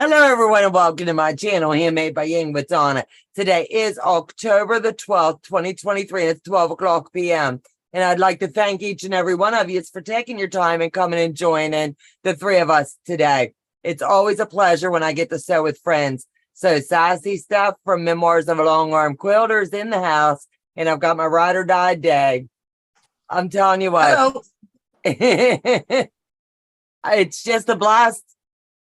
Hello, everyone, and welcome to my channel, Handmade by Ying with Donna. Today is October the 12th, 2023. It's 12 o'clock p.m. And I'd like to thank each and every one of you for taking your time and coming and joining the three of us today. It's always a pleasure when I get to sew with friends. So sassy stuff from Memoirs of a Long Arm Quilters in the house. And I've got my ride or die day. I'm telling you what. It's just a blast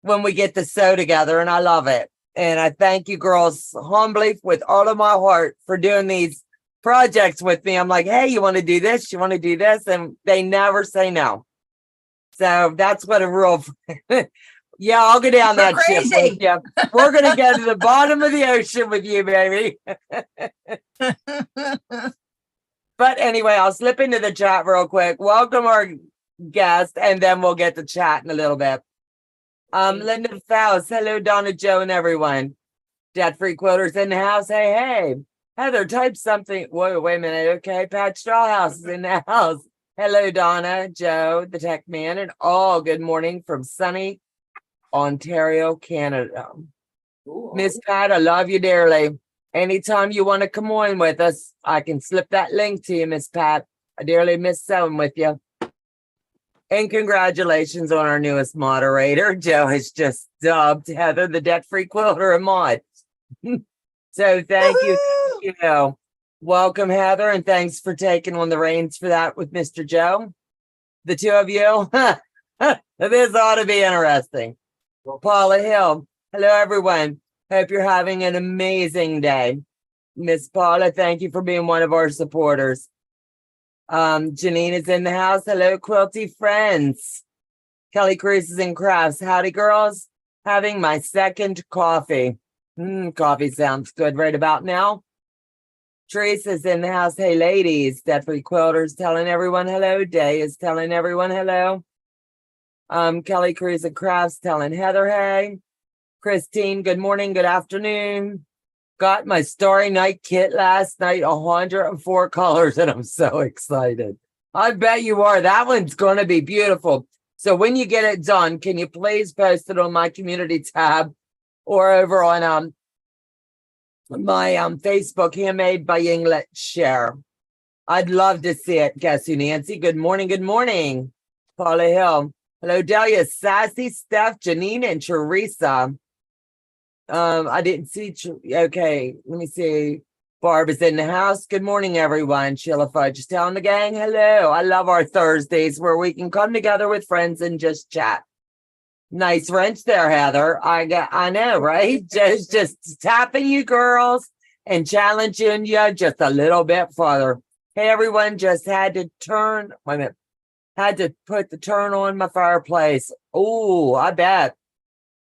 when we get to sew together, and I love it. And I thank you girls humbly with all of my heart for doing these projects with me. I'm like, hey, you want to do this? You want to do this? And they never say no. So that's what a real, yeah, I'll go down that ship with you. We're going to go to the bottom of the ocean with you, baby. But anyway, I'll slip into the chat real quick. Welcome our guest, and then we'll get to chat in a little bit. Linda Faust, hello, Donna, Joe, and everyone. Debt-free quilters in the house. Hey, hey. Heather, type something. Wait a minute. Okay, Pat Strawhouse is in the house. Hello, Donna, Joe, the tech man, and all good morning from sunny Ontario, Canada. Miss Pat, I love you dearly. Anytime you want to come on with us, I can slip that link to you, Miss Pat. I dearly miss sewing with you. And congratulations on our newest moderator. Joe has just dubbed Heather the debt-free quilter a mod. So thank you. Welcome, Heather, and thanks for taking on the reins for that with Mr. Joe. The two of you. This ought to be interesting. Paula Hill. Hello, everyone. Hope you're having an amazing day. Miss Paula, thank you for being one of our supporters. Janine is in the house. Hello, quilty friends. Kelly Cruz is in crafts. Howdy, girls. Having my second coffee. Coffee sounds good right about now. Teresa's in the house. Hey, ladies. Debt-free quilters telling everyone hello. Day is telling everyone hello. Kelly Cruz in crafts telling Heather hey. Christine, good morning, good afternoon. Got my Starry Night kit last night, 104 colors, and I'm so excited. I bet you are. That one's going to be beautiful. So when you get it done, can you please post it on my community tab or over on my Facebook, Handmade by Ying, let's share. I'd love to see it. Guess who, Nancy? Good morning, good morning. Paula Hill. Hello, Delia, Sassy, Steph, Janine, and Teresa. I didn't see. Okay, let me see. Barb is in the house. Good morning, everyone. Sheila Fudge is telling the gang hello. I love our Thursdays where we can come together with friends and just chat. Nice wrench there, Heather. I know, right? Just tapping you girls and challenging you just a little bit further. Hey, everyone, just had to turn. Wait a minute. Had to put the turn on my fireplace. Oh, I bet.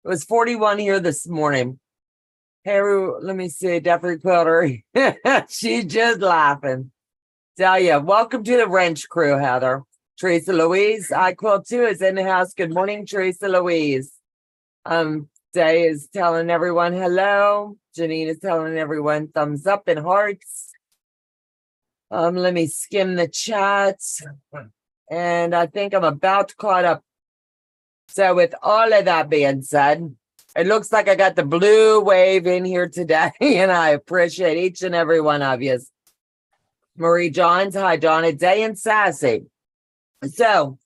It was 41 here this morning. Hey, let me see. Debt-free quilter. She's just laughing. Tell you, welcome to the wrench crew, Heather. Teresa Louise, I Quilt too, is in the house. Good morning, Teresa Louise. Day is telling everyone hello. Janine is telling everyone thumbs up and hearts. Let me skim the chats. And I think I'm about to caught up. So with all of that being said, it looks like I got the blue wave in here today, and I appreciate each and every one of you. Marie Johns, hi, Donna, Day, and Sassy. So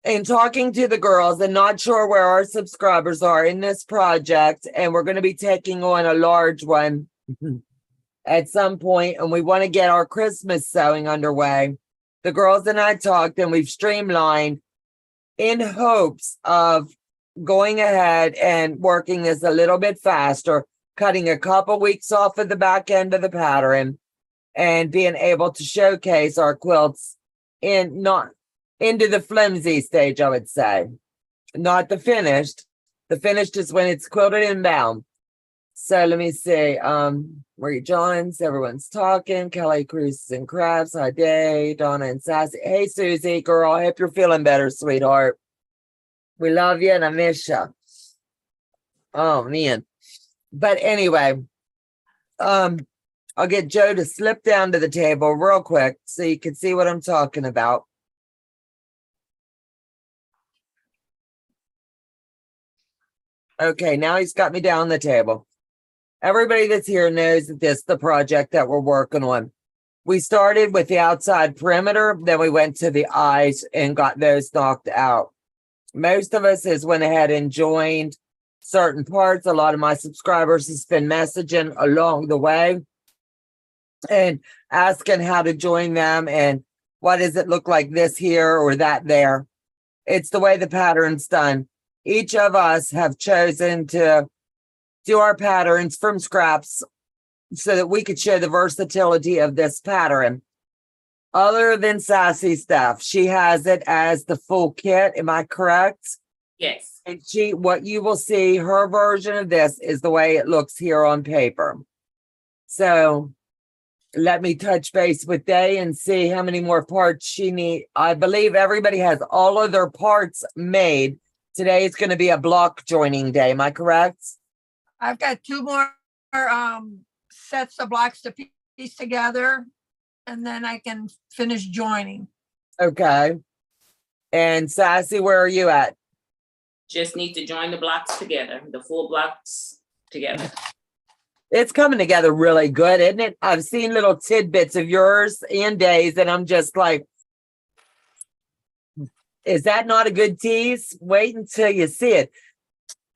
in talking to the girls and not sure where our subscribers are in this project, and we're going to be taking on a large one at some point, and we want to get our Christmas sewing underway. The girls and I talked, and we've streamlined in hopes of going ahead and working this a little bit faster, cutting a couple weeks off of the back end of the pattern and being able to showcase our quilts not into the flimsy stage, I would say, not the finished. The finished is when it's quilted and bound. So let me see. Marie Johns, everyone's talking. Kelly Cruz and Crafts. Hi, Day, Donna and Sassy. Hey, Susie, girl. I hope you're feeling better, sweetheart. We love you and I miss you. Oh, man. But anyway, I'll get Joe to slip down to the table real quick so you can see what I'm talking about. Okay, now he's got me down the table. Everybody that's here knows that this is the project that we're working on. We started with the outside perimeter, then we went to the eyes and got those knocked out. Most of us has went ahead and joined certain parts. A lot of my subscribers has been messaging along the way and asking how to join them and what does it look like this here or that there. It's the way the pattern's done. Each of us have chosen to do our patterns from scraps so that we could show the versatility of this pattern. Other than Sassy Stuff, she has it as the full kit. Am I correct? Yes. And what you will see, her version of this is the way it looks here on paper. So let me touch base with Day and see how many more parts she needs. I believe everybody has all of their parts made. Today is going to be a block joining day. Am I correct? I've got 2 more sets of blocks to piece together, and then I can finish joining. Okay. And Sassy, where are you at? Just need to join the blocks together, the full blocks together. It's coming together really good, isn't it? I've seen little tidbits of yours and Day's, and I'm just like, is that not a good tease? Wait until you see it.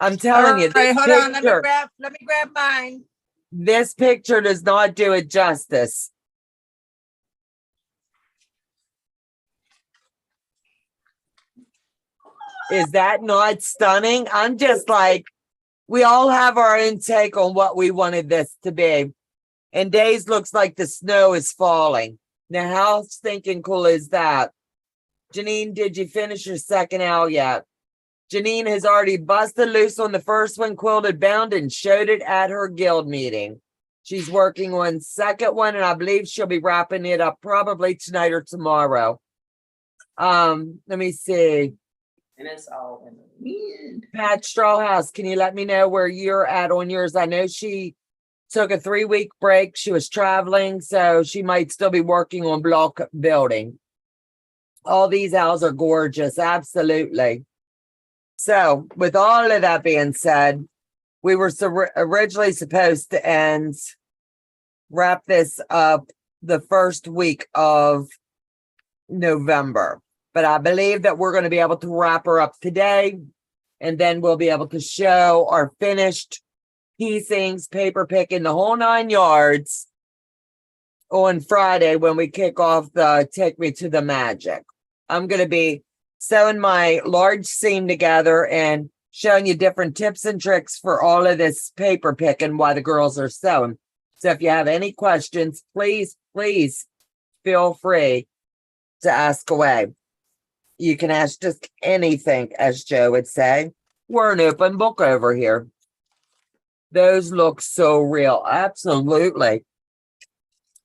I'm telling you, Right, hold on, picture, let me grab mine. this picture does not do it justice. Is that not stunning? I'm just like, we all have our own take on what we wanted this to be. And Days looks like the snow is falling. Now, how stinking cool is that? Janine, did you finish your second owl yet? Janine has already busted loose on the first one, quilted bound, and showed it at her guild meeting. She's working on second one, and I believe she'll be wrapping it up probably tonight or tomorrow. Let me see. And it's all in the wind. Pat Strawhouse, can you let me know where you're at on yours? I know she took a 3-week break. She was traveling, so she might still be working on block building. All these owls are gorgeous, absolutely. So with all of that being said, we were originally supposed to wrap this up the first week of November. But I believe that we're going to be able to wrap her up today. And then we'll be able to show our finished piecings, paper picking, the whole 9 yards on Friday when we kick off the Take Me to the Magic. I'm going to be sewing my large seam together and showing you different tips and tricks for all of this paper picking while the girls are sewing. So if you have any questions, please feel free to ask away. You can ask just anything, as Joe would say. We're an open book over here. Those look so real. Absolutely.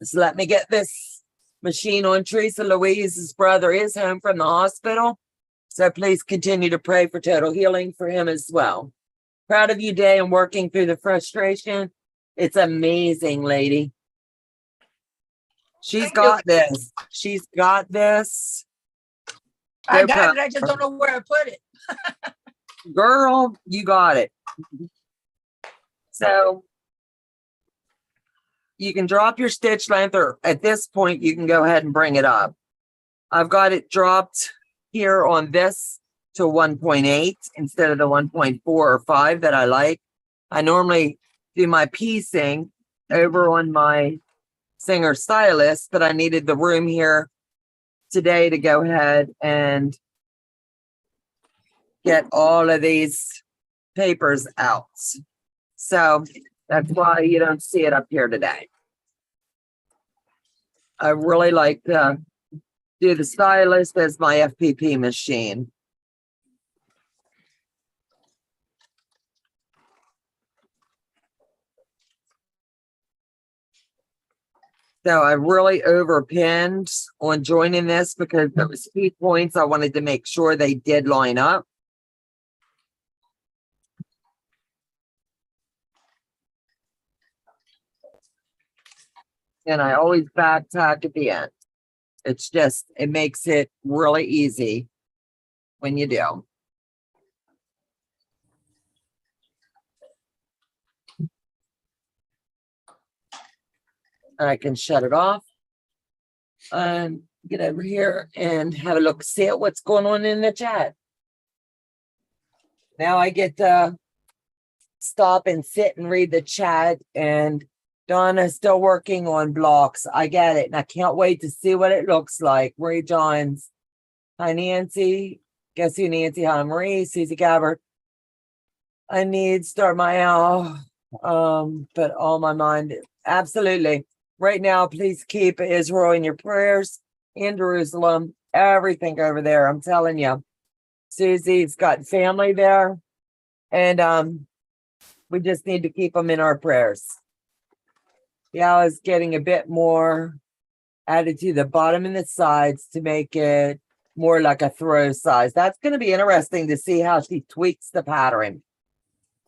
So let me get this machine on. Teresa Louise's brother is home from the hospital. So please continue to pray for total healing for him as well. Proud of you, Day, and working through the frustration. It's amazing, lady. She's got this. She's got this. I got it. I just don't know where I put it. Girl, you got it. So you can drop your stitch length, or at this point, you can go ahead and bring it up. I've got it dropped here on this to 1.8 instead of the 1.4 or 5 that I like. I normally do my piecing over on my Singer Stylist, but I needed the room here today to go ahead and get all of these papers out. So that's why you don't see it up here today. I really like to do the Stylist as my FPP machine. So I really overpinned on joining this because there was key points I wanted to make sure they did line up. And I always back tack at the end. It's just, it makes it really easy when you do. I can shut it off and get over here and have a look, see what's going on in the chat. Now I get to stop and sit and read the chat, and Donna's still working on blocks. I get it, and I can't wait to see what it looks like. Marie Johns. Hi, Nancy. Guess who, Nancy? Hi, Marie. Susie Gabbard. I need to start my out. But all my mind. Absolutely. Right now, please keep Israel in your prayers, in Jerusalem, everything over there. I'm telling you. Susie's got family there. And we just need to keep them in our prayers. Yeah, it's getting a bit more added to the bottom and the sides to make it more like a throw size. That's going to be interesting to see how she tweaks the pattern.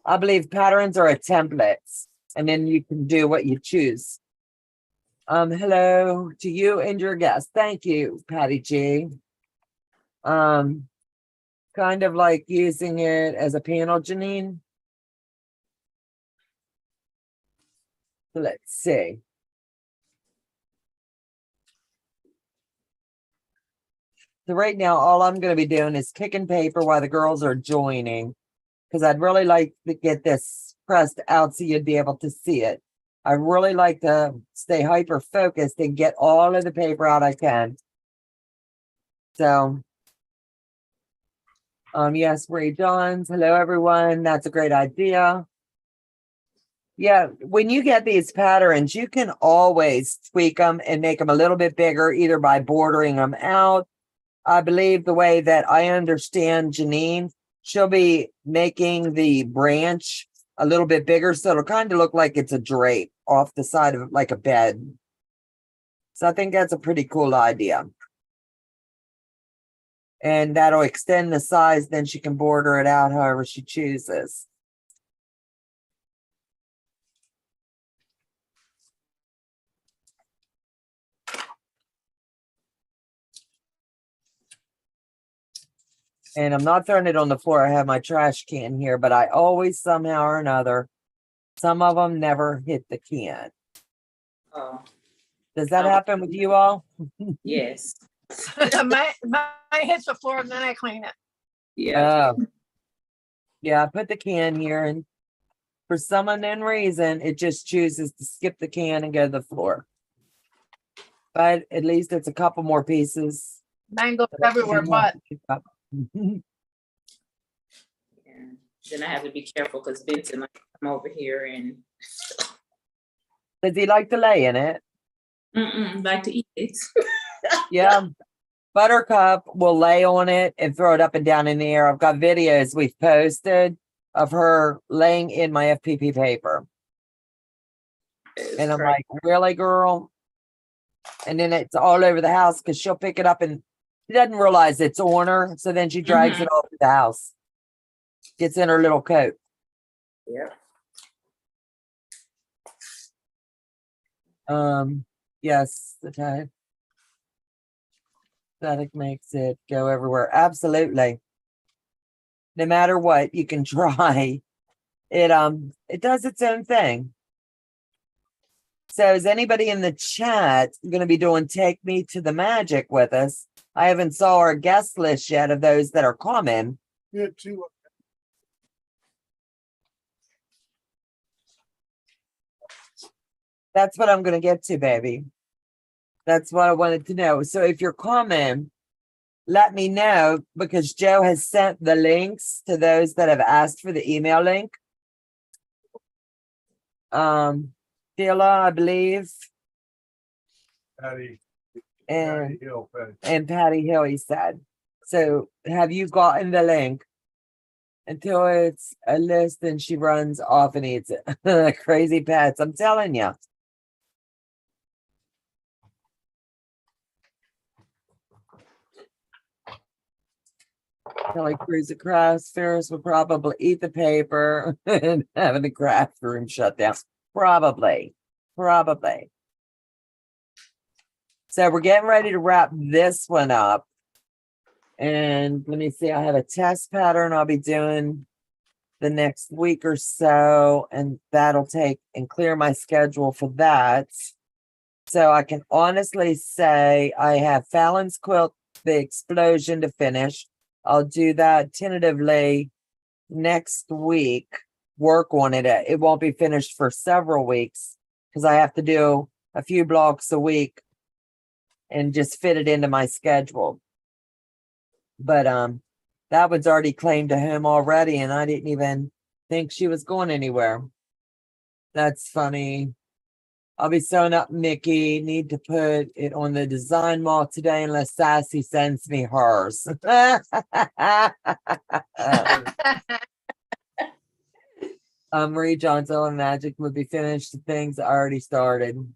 I believe patterns are a template, and then you can do what you choose. Hello to you and your guest. Thank you, Patty G. Kind of like using it as a panel, Janine. So let's see. So right now, all I'm going to be doing is picking paper while the girls are joining, because I'd really like to get this pressed out so you'd be able to see it. I really like to stay hyper focused and get all of the paper out I can. So, yes, Ray Johns. Hello, everyone. That's a great idea. Yeah, when you get these patterns, you can always tweak them and make them a little bit bigger, either by bordering them out. I believe the way that I understand Janine, she'll be making the branch a little bit bigger, so it'll kind of look like it's a drape off the side of it, like a bed. So I think that's a pretty cool idea. And that'll extend the size, then she can border it out however she chooses. And I'm not throwing it on the floor. I have my trash can here, but I always somehow or another, some of them never hit the can. Oh, Does that happen with you all? yes. my hits the floor and then I clean it. Yeah. Yeah, I put the can here, and for some unknown reason, it just chooses to skip the can and go to the floor. But at least it's a couple more pieces. Mine goes everywhere, but Yeah. Then I have to be careful because Vincent might come over here and Does he like to lay in it? like to eat it. Yeah. Buttercup will lay on it and throw it up and down in the air. I've got videos we've posted of her laying in my FPP paper. And I'm like, really, girl? And then it's all over the house because she'll pick it up and she doesn't realize it's on her. So then she drags it all through the house. Gets in her little coat. Yeah. Yes, the type. Static makes it go everywhere. Absolutely. No matter what, you can try. It does its own thing. So is anybody in the chat going to be doing Take Me to the Magic with us? I haven't saw our guest list yet of those that are coming. Yeah, two. That's what I'm going to get to, baby. That's what I wanted to know. So if you're coming, let me know, because Joe has sent the links to those that have asked for the email link. Dilla, I believe. Patty And Hill, Patty. and Patty Hill, he said. So have you gotten the link? Until it's a list and she runs off and eats it. Crazy pets, I'm telling you. Kelly Cruise across, Ferris would probably eat the paper and having the craft room shut down. Probably. So we're getting ready to wrap this one up. And let me see, I have a test pattern I'll be doing the next week or so, and that'll take and clear my schedule for that. So I can honestly say I have Fallon's quilt, the explosion, to finish. I'll do that tentatively next week. Work on it. It won't be finished for several weeks because I have to do a few blocks a week and just fit it into my schedule. But that one's already claimed to him already, and I didn't even think she was going anywhere. That's funny. I'll be sewing up Mickey. Need to put it on the design wall today unless Sassy sends me hers. Marie Johnson and Magic would be finished. The things already started.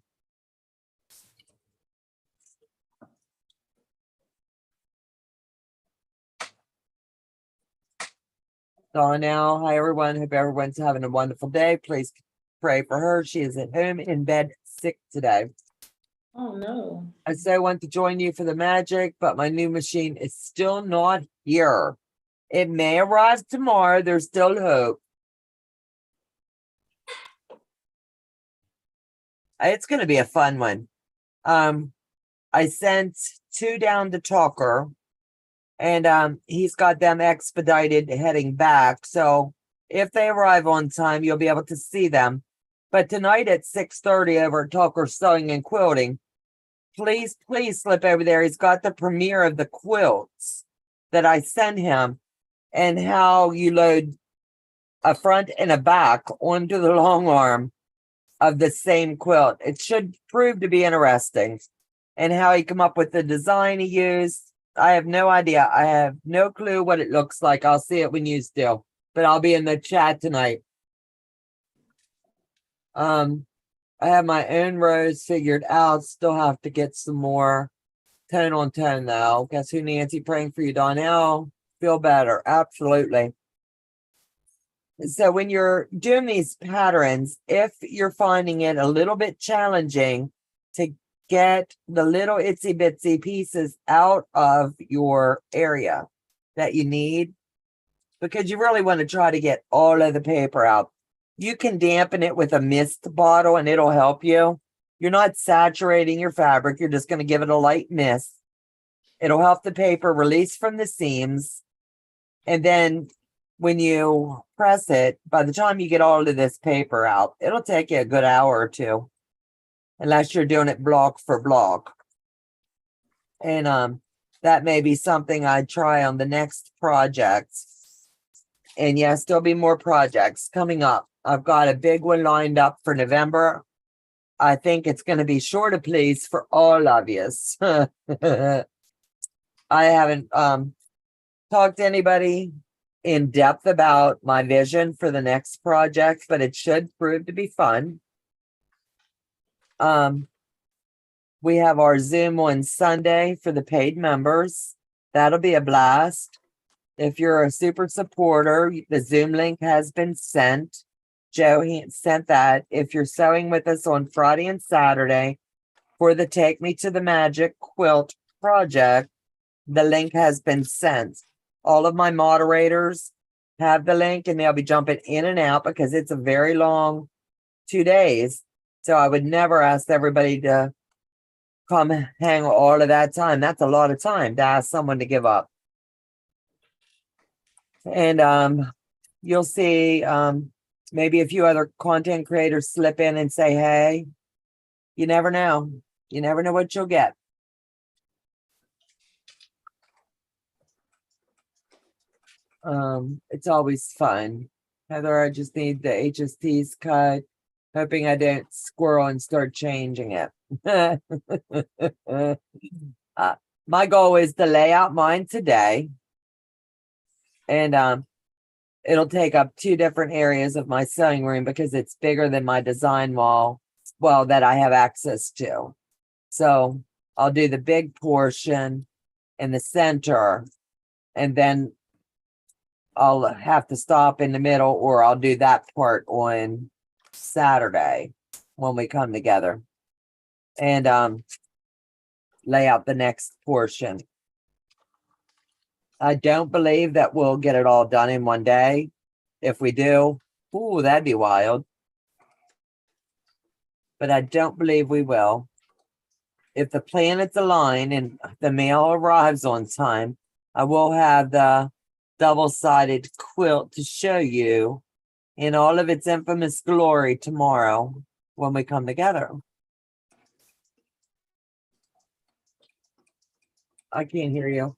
Donna now. Hi everyone. Hope everyone's having a wonderful day. Please pray for her. She is at home in bed sick today. Oh no. I so want to join you for the magic, but my new machine is still not here. It may arrive tomorrow. There's still hope. It's going to be a fun one. I sent 2 down to Talker, and he's got them expedited heading back. So if they arrive on time, you'll be able to see them. But tonight at 6:30 over at Talker Sewing and Quilting, please slip over there. He's got the premiere of the quilts that I sent him and how you load a front and a back onto the long arm of the same quilt. It should prove to be interesting. And how he come up with the design he used. I have no idea. I have no clue what it looks like. I'll see it when you do. But I'll be in the chat tonight. I have my own rows figured out. Still have to get some more tone on tone though. Guess who, Nancy? Praying for you, Donnell. Feel better. Absolutely. So when you're doing these patterns, if you're finding it a little bit challenging to get the little itsy bitsy pieces out of your area that you need, because you really want to try to get all of the paper out. You can dampen it with a mist bottle and it'll help you. You're not saturating your fabric. You're just going to give it a light mist. It'll help the paper release from the seams. And then when you press it, by the time you get all of this paper out, it'll take you a good hour or two, unless you're doing it block for block. And that may be something I'd try on the next project. And yes, there'll be more projects coming up. I've got a big one lined up for November. I think it's going to be sure to please for all of you. I haven't talked to anybody in depth about my vision for the next project, but it should prove to be fun. We have our Zoom on Sunday for the paid members. That'll be a blast. If you're a super supporter, the Zoom link has been sent. Joe sent that. If you're sewing with us on Friday and Saturday for the Take Me to the Magic quilt project, the link has been sent. All of my moderators have the link and they'll be jumping in and out because it's a very long 2 days. So I would never ask everybody to come hang all of that time. That's a lot of time to ask someone to give up. And you'll see maybe a few other content creators slip in and say, hey, you never know. You never know what you'll get. It's always fun. Heather, I just need the HSTs cut, hoping I don't squirrel and start changing it. My goal is to lay out mine today. And it'll take up 2 different areas of my sewing room because it's bigger than my design wall, well, that I have access to. So I'll do the big portion in the center, and then I'll have to stop in the middle, or I'll do that part on Saturday when we come together and lay out the next portion. I don't believe that we'll get it all done in one day. If we do, ooh, that'd be wild. But I don't believe we will. if the planets align and the mail arrives on time, I will have the double-sided quilt to show you in all of its infamous glory tomorrow when we come together. I can't hear you.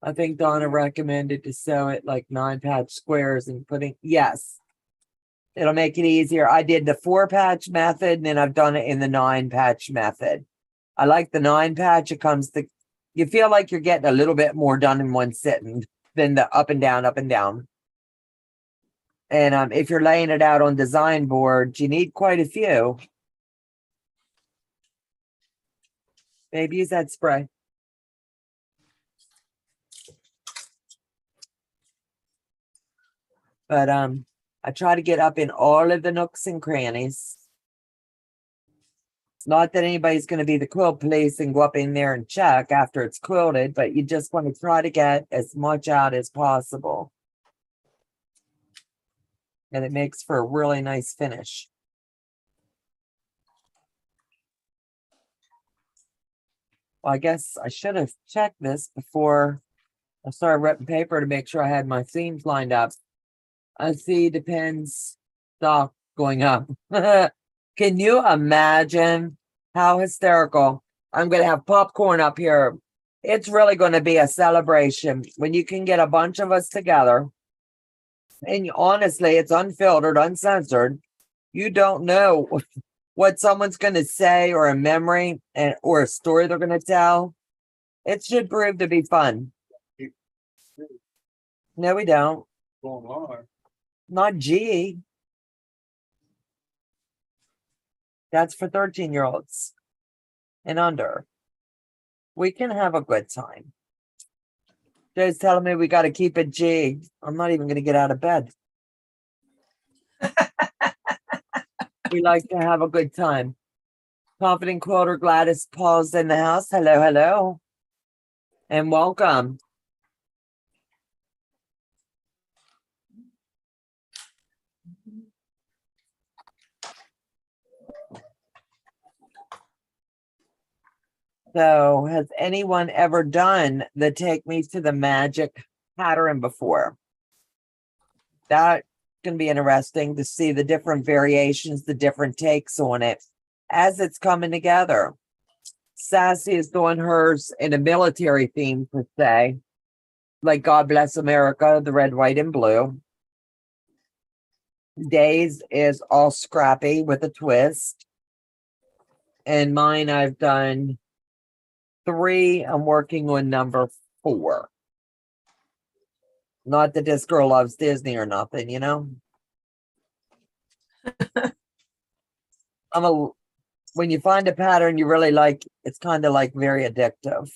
I think Donna recommended to sew it like 9-patch squares and putting, yes. It'll make it easier. I did the 4-patch method and then I've done it in the 9-patch method. I like the 9-patch. It comes to, you feel like you're getting a little bit more done in one sitting than the up and down, up and down. And if you're laying it out on design boards, you need quite a few. Maybe use that spray. But I try to get up in all of the nooks and crannies. It's not that anybody's going to be the quilt police and go up in there and check after it's quilted, but you just want to try to get as much out as possible. And it makes for a really nice finish. Well, I guess I should have checked this before I started ripping paper to make sure I had my seams lined up. I see depends stock going up. Can you imagine how hysterical? I'm going to have popcorn up here. It's really going to be a celebration when you can get a bunch of us together. And honestly, it's unfiltered, uncensored. You don't know what someone's going to say or a memory or a story they're going to tell. It should prove to be fun. No, we don't. Not G. That's for 13-year-olds and under. We can have a good time. Jay's telling me we got to keep it G. I'm not even going to get out of bed. We like to have a good time. Confident Quilter Gladys Paul's in the house. Hello, hello. And welcome. So has anyone ever done the Take Me to the Magic pattern before? That's going to be interesting to see the different variations, the different takes on it as it's coming together. Sassy is doing hers in a military theme per se, like God Bless America, the red, white, and blue. Days is all scrappy with a twist. And mine, I've done 3. I'm working on number 4. Not that this girl loves Disney or nothing, you know. When you find a pattern you really like, it's kind of like very addictive.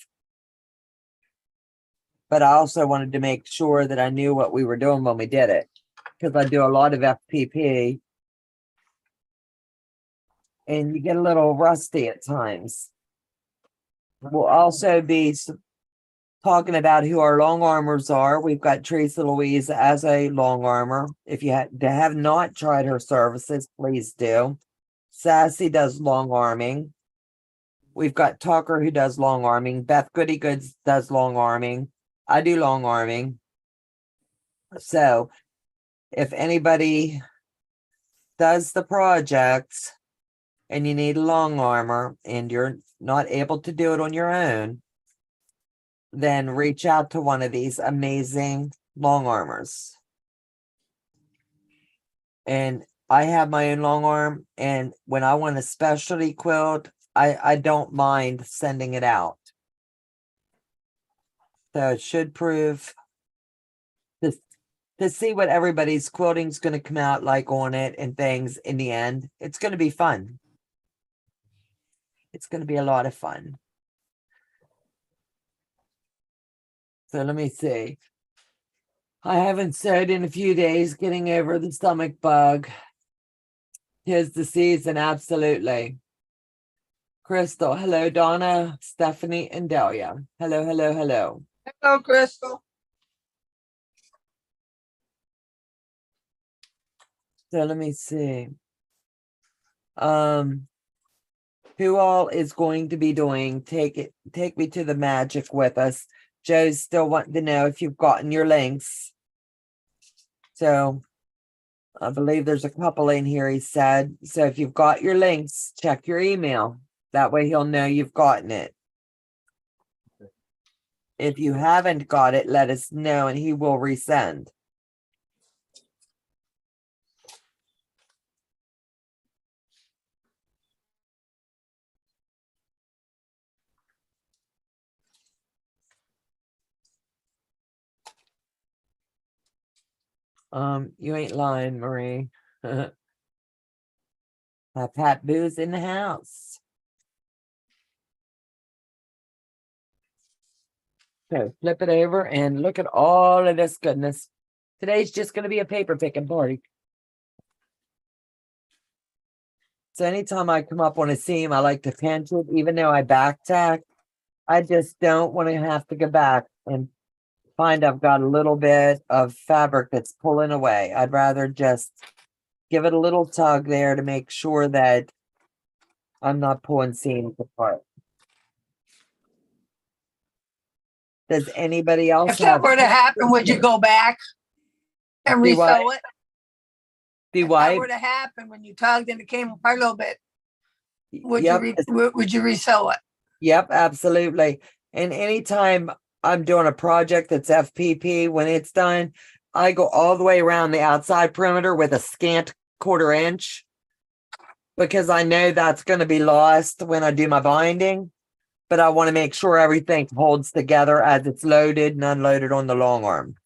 But I also wanted to make sure that I knew what we were doing when we did it, because I do a lot of FPP. And you get a little rusty at times. We'll also be talking about who our long armors are. We've got Teresa Louise as a long armor. If you have not tried her services, please do. Sassy does long arming. We've got Tucker who does long arming. Beth Goody Goods does long arming. I do long arming. So if anybody does the projects and you need a long armor and you're not able to do it on your own, then reach out to one of these amazing long armors. And I have my own long arm, and when I want a specialty quilt, I don't mind sending it out. So it should prove to see what everybody's quilting is going to come out like on it and things in the end. It's going to be fun. It's going to be a lot of fun. So let me see. I haven't sewed in a few days, getting over the stomach bug. 'Tis the season, absolutely. Crystal, hello, Donna, Stephanie, and Delia. Hello, hello, hello. Hello, Crystal. So let me see. who all is going to be doing Take Me to the Magic with us. Joe's still wanting to know if you've gotten your links. So I believe there's a couple in here, he said. So if you've got your links, check your email. That way he'll know you've gotten it. If you haven't got it, let us know and he will resend. You ain't lying, Marie. Pat Boo's in the house. So flip it over and look at all of this goodness. Today's just going to be a paper picking party. So anytime I come up on a seam, I like to pinch it, even though I back tack. I just don't want to have to go back and find I've got a little bit of fabric that's pulling away. I'd rather just give it a little tug there to make sure that I'm not pulling seams apart. Does anybody else If that were to happen, would you go back and Do what? resew it? Do If that what? were to happen when you tugged and it came apart a little bit, would Yep. would you resew it? Yep, absolutely. And anytime I'm doing a project that's FPP, when it's done, I go all the way around the outside perimeter with a scant 1/4 inch because I know that's going to be lost when I do my binding. But I want to make sure everything holds together as it's loaded and unloaded on the long arm.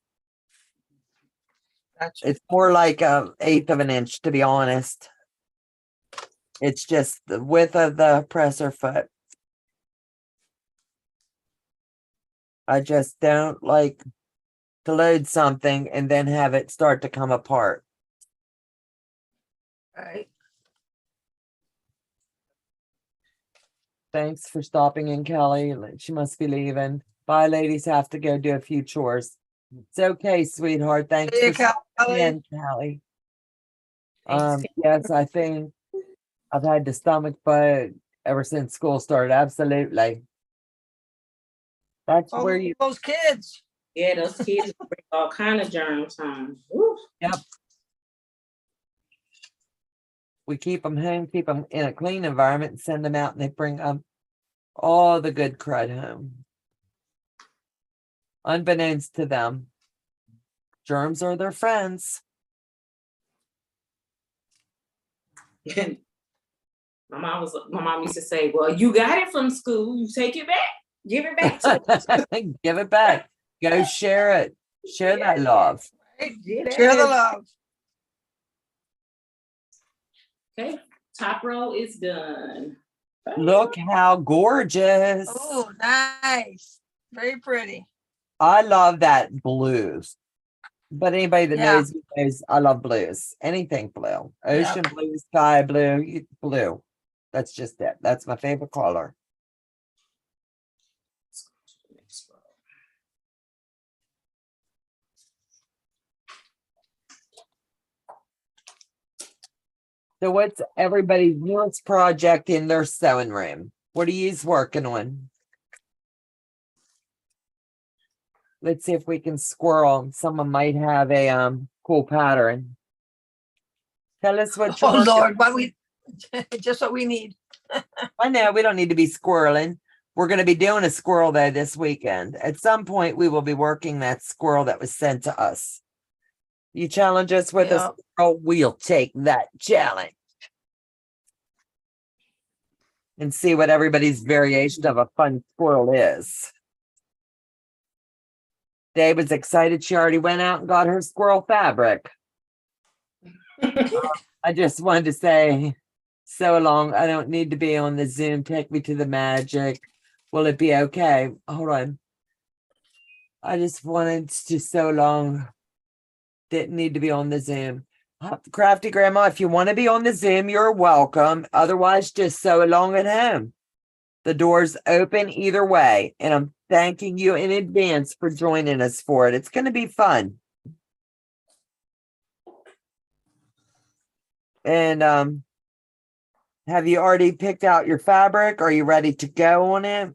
Gotcha. It's more like 1/8 of an inch, to be honest. It's just the width of the presser foot. I just don't like to load something and then have it start to come apart. Right. Thanks for stopping in, Kelly. She must be leaving. Bye, ladies. Have to go do a few chores. It's okay, sweetheart. Thanks See you, for stopping Kelly. in, Kelly. Thanks. Yes, I think I've had the stomach bug ever since school started. Absolutely. That's All where you. those kids. Yeah, those kids bring all kind of germs home. Woo. Yep. We keep them home, keep them in a clean environment, and send them out, and they bring all the good crud home. Unbeknownst to them, germs are their friends. My mom used to say, "Well, you got it from school. You take it back. Give it back to us." Give it back. Go share it. Share that love. Share the love. Okay, top row is done. Look how gorgeous. Oh, nice. Very pretty. I love that blues. But anybody that Yeah. knows I love blues. Anything blue. Ocean blue, sky blue, blue. That's just it. That's my favorite color. So what's everybody's newest project in their sewing room? What are you working on? Let's see if we can squirrel. Someone might have a cool pattern. Tell us what you're Oh, working Lord, but we just what we need. I know we don't need to be squirreling. We're going to be doing a squirrel though this weekend. At some point, we will be working that squirrel that was sent to us. You challenge us with a squirrel, we'll take that challenge. And see what everybody's variation of a fun squirrel is. Dave was excited. She already went out and got her squirrel fabric. I just wanted to say, so long. I don't need to be on the Zoom. Take me to the magic. Will it be okay? Hold on. I just wanted to so long. Didn't need to be on the Zoom. Crafty Grandma, if you want to be on the Zoom, you're welcome. Otherwise, just sew along at home. The door's open either way. And I'm thanking you in advance for joining us for it. It's going to be fun. And have you already picked out your fabric? Are you ready to go on it?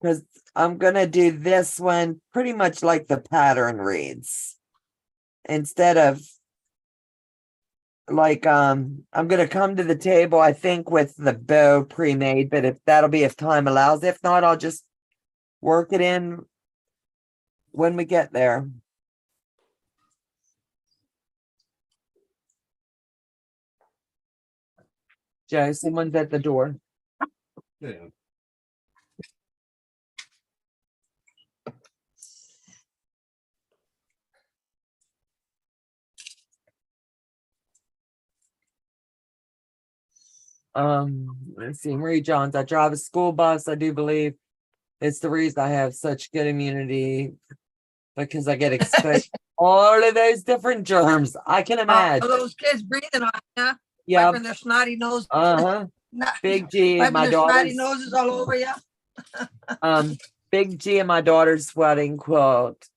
Because I'm going to do this one pretty much like the pattern reads. Instead of like, I'm going to come to the table, I think, with the bow pre-made, but if time allows. If not, I'll just work it in when we get there. Joe, someone's at the door. Yeah. Let's see, Marie Johns. I drive a school bus. I do believe it's the reason I have such good immunity because I get exposed to all of those different germs. I can imagine. Those kids breathing on you. Yeah. Wiping their snotty nose. Big G and Wiping my their snotty daughter's noses all over you. Big G and my daughter's wedding quilt.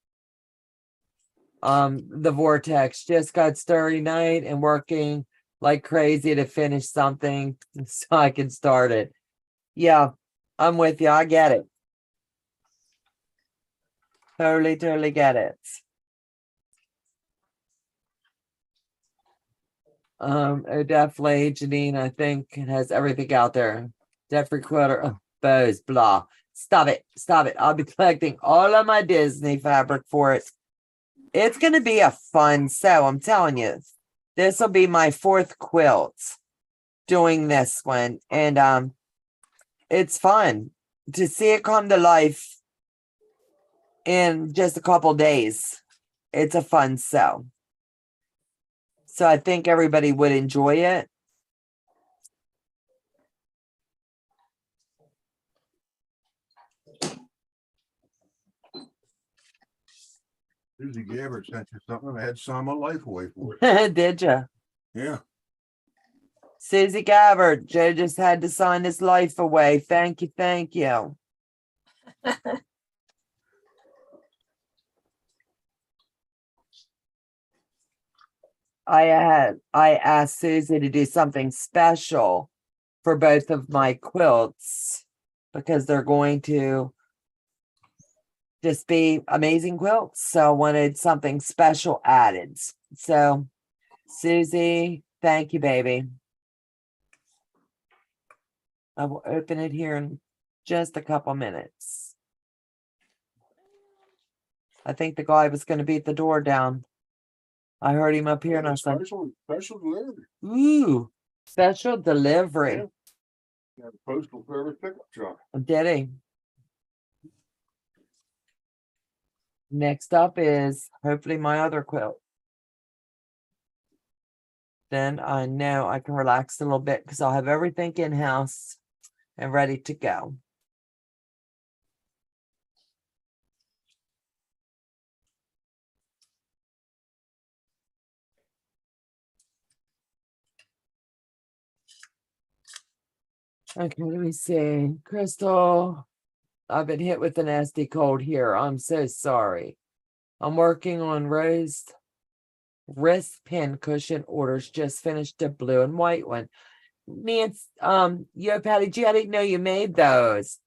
The Vortex just got starry night and working like crazy to finish something so I can start it. Yeah, I'm with you. I get it. Totally get it. Definitely, Janine, I think it has everything out there. Jeffrey Quitter, bows, blah. Stop it. I'll be collecting all of my Disney fabric for it. It's going to be a fun sew, I'm telling you. This will be my 4th quilt doing this one. And it's fun to see it come to life in just a couple days. It's a fun sew. So I think everybody would enjoy it. Susie Gabbard sent you something. I had to sign my life away for it. Did you? Yeah. Susie Gabbard, Joe just had to sign his life away. Thank you. I asked Susie to do something special for both of my quilts because they're going to just be amazing quilts. So I wanted something special added. So Susie, thank you, baby. I will open it here in just a couple minutes. I think the guy was going to beat the door down. I heard him up here and I was like, Special delivery. ooh, special delivery. Yeah. Yeah, the postal service pickup truck. Did he? Next up is hopefully my other quilt. Then I know I can relax a little bit because I'll have everything in-house and ready to go. Okay, let me see. Crystal, I've been hit with a nasty cold here. I'm so sorry. I'm working on raised wrist pin cushion orders. Just finished a blue and white one. Nancy, Patty G, I didn't know you made those.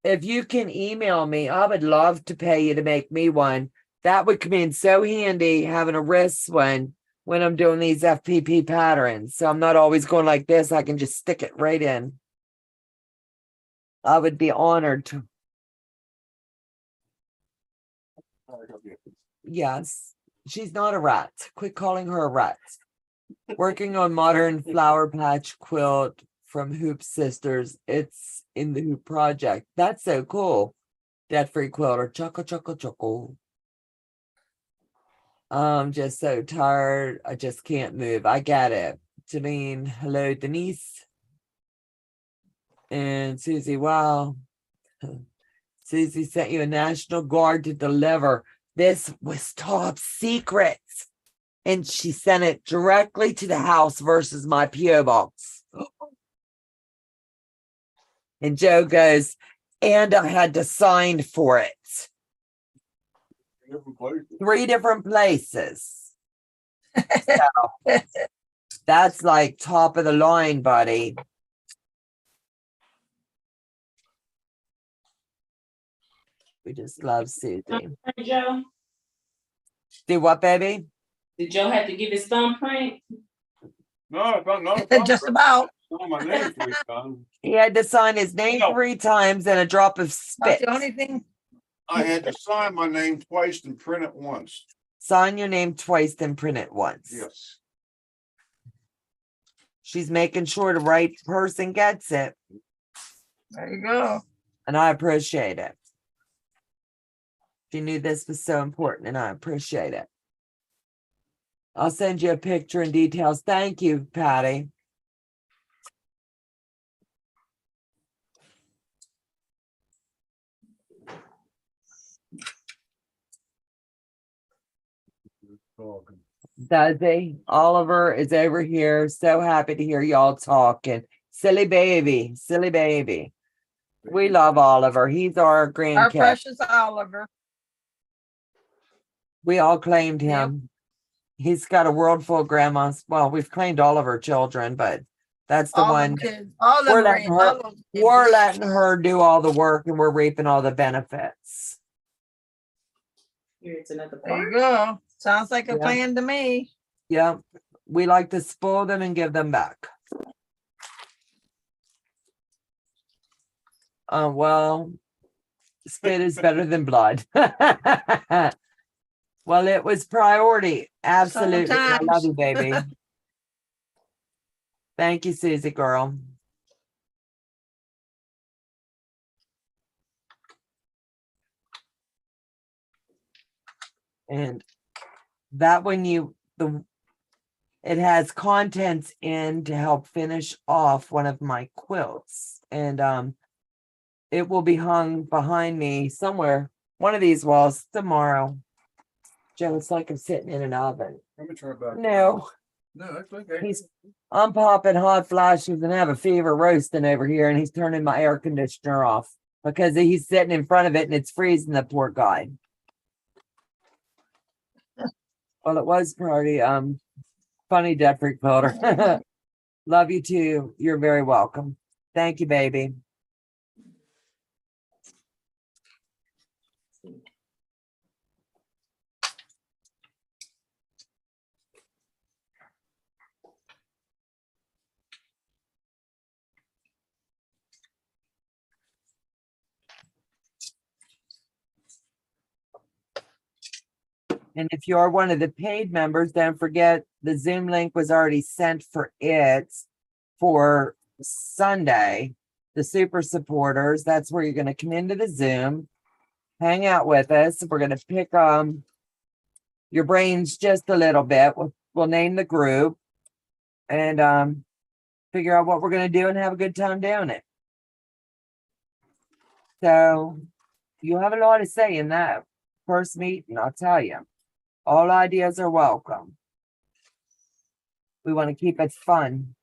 If you can email me, I would love to pay you to make me one. That would come in so handy having a wrist one when I'm doing these FPP patterns. So I'm not always going like this. I can just stick it right in. I would be honored to. Yes, she's not a rat. Quit calling her a rat. Working on modern flower patch quilt from Hoop Sisters. It's in the Hoop project. That's so cool. Debt-free quilter. Chuckle. I'm just so tired. I just can't move. I get it. Janine, hello, Denise. And Susie, wow. Susie sent you a National Guard to deliver. This was top secret. And she sent it directly to the house versus my P.O. box. And Joe goes, and I had to sign for it. 3 different places. So, That's like top of the line, buddy. We just love Susie. Joe, Do what, baby? did Joe have to give his thumbprint? No, no. Just about. My name 3 times. He had to sign his name No. 3 times and a drop of That's spit. the only thing. I had to sign my name twice and print it once. Sign your name twice, then print it once. Yes. She's making sure the right person gets it, There you go. and I appreciate it. She knew this was so important, and I appreciate it. I'll send you a picture and details. Thank you, Patty. Does he? Oliver is over here. So happy to hear y'all talking. Silly baby, silly baby. We love Oliver. He's our Our grandkid. precious Oliver. We all claimed Yep. him. He's got a world full of grandmas. Well, we've claimed all of our children, but that's the All one. them kids. All We're them letting grand- her- all those kids. We're letting her do all the work and we're reaping all the benefits. Here, it's another There part. you go. Sounds like a Yeah. plan to me. Yeah. We like to spoil them and give them back. Well, spit is better than blood. Well, it was priority. Absolutely. I love Sometimes. you, baby. Thank you, Susie girl. And that one it has contents in to help finish off one of my quilts. And it will be hung behind me somewhere, one of these walls tomorrow. Joe, it's like I'm sitting in an oven. Let me try back. No, No, that's okay. I'm popping hot flashes and have a fever roasting over here, and he's turning my air conditioner off because he's sitting in front of it and it's freezing the poor guy. Well, it was pretty funny, Jeffrey Quilter. Love you too. You're very welcome. Thank you, baby. And if you are one of the paid members, don't forget the Zoom link was already sent for it for Sunday. The super supporters, that's where you're going to come into the Zoom, hang out with us. We're going to pick your brains just a little bit. We'll name the group and figure out what we're going to do and have a good time doing it. So you have a lot to say in that first meeting, I'll tell you. All ideas are welcome. We want to keep it fun.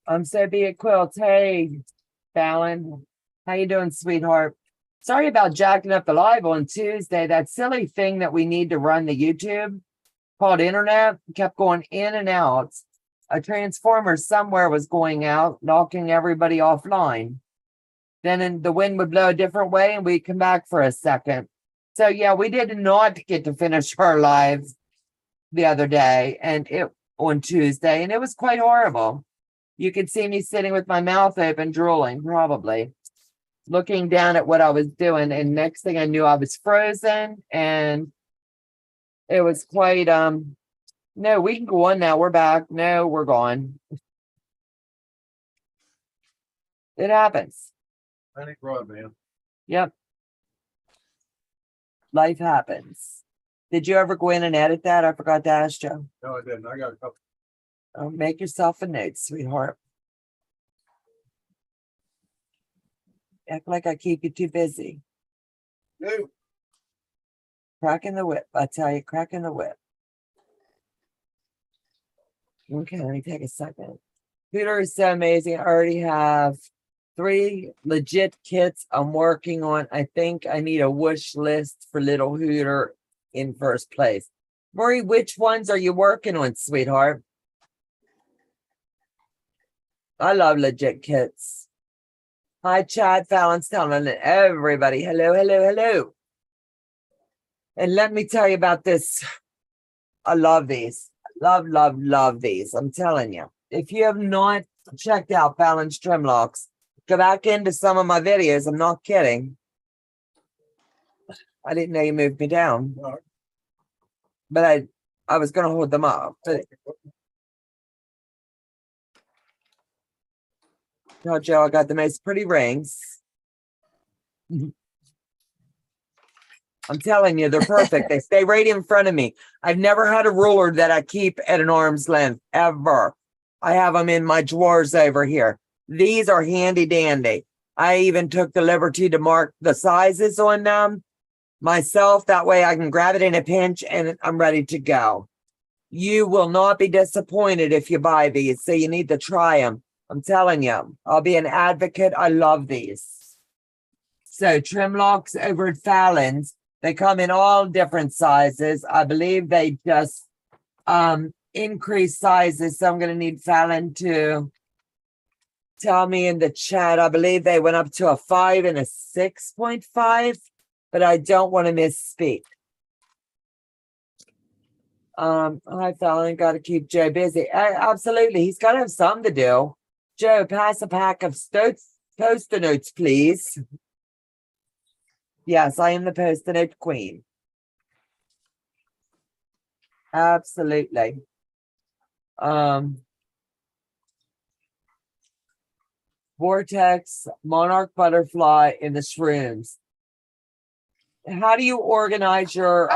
I'm so be it quilts. Hey, Fallon. How you doing, sweetheart? Sorry about jacking up the live on Tuesday. That silly thing that we need to run the YouTube called internet kept going in and out. A transformer somewhere was going out, knocking everybody offline. Then the wind would blow a different way and we'd come back for a second. So yeah, we did not get to finish our live the other day on Tuesday, and it was quite horrible. You could see me sitting with my mouth open, drooling, probably looking down at what I was doing. And next thing I knew, I was frozen, and it was quite, no, we can go on now. We're back. No, we're gone. It happens. I ain't broadband. Yep. Life happens. Did you ever go in and edit that? I forgot to ask you. No, I didn't. I got a couple. Oh, make yourself a note, sweetheart. Act like I keep you too busy. No. Cracking the whip. I tell you, cracking the whip. Okay, let me take a second. Hooter is so amazing. I already have 3 legit kits I'm working on. I think I need a wish list for little Hooter in first place. Marie, which ones are you working on, sweetheart? I love legit kits. Hi, Chad Fallon's telling everybody hello, hello, hello. And let me tell you about this. I love these. Love, love, love these. I'm telling you. If you have not checked out Fallon's Trim Locks, go back into some of my videos. I'm not kidding. I didn't know you moved me down. But I was going to hold them up. But no, Joe, I got the most pretty rings. I'm telling you, they're perfect. They stay right in front of me. I've never had a ruler that I keep at an arm's length, ever. I have them in my drawers over here. These are handy dandy. I even took the liberty to mark the sizes on them myself. That way I can grab it in a pinch and I'm ready to go. You will not be disappointed if you buy these, so you need to try them. I'm telling you, I'll be an advocate. I love these. So Trim Locks over at Fallon's. They come in all different sizes. I believe they just increase sizes. So I'm going to need Fallon to tell me in the chat. I believe they went up to a 5 and a 6.5, but I don't want to misspeak. Hi, Fallon. Got to keep Joe busy. Absolutely. He's got to have something to do. Joe, pass a pack of post-it notes, please. Yes, I am the post-it note queen. Absolutely. Vortex, Monarch Butterfly, and the Shrooms. How do you organize your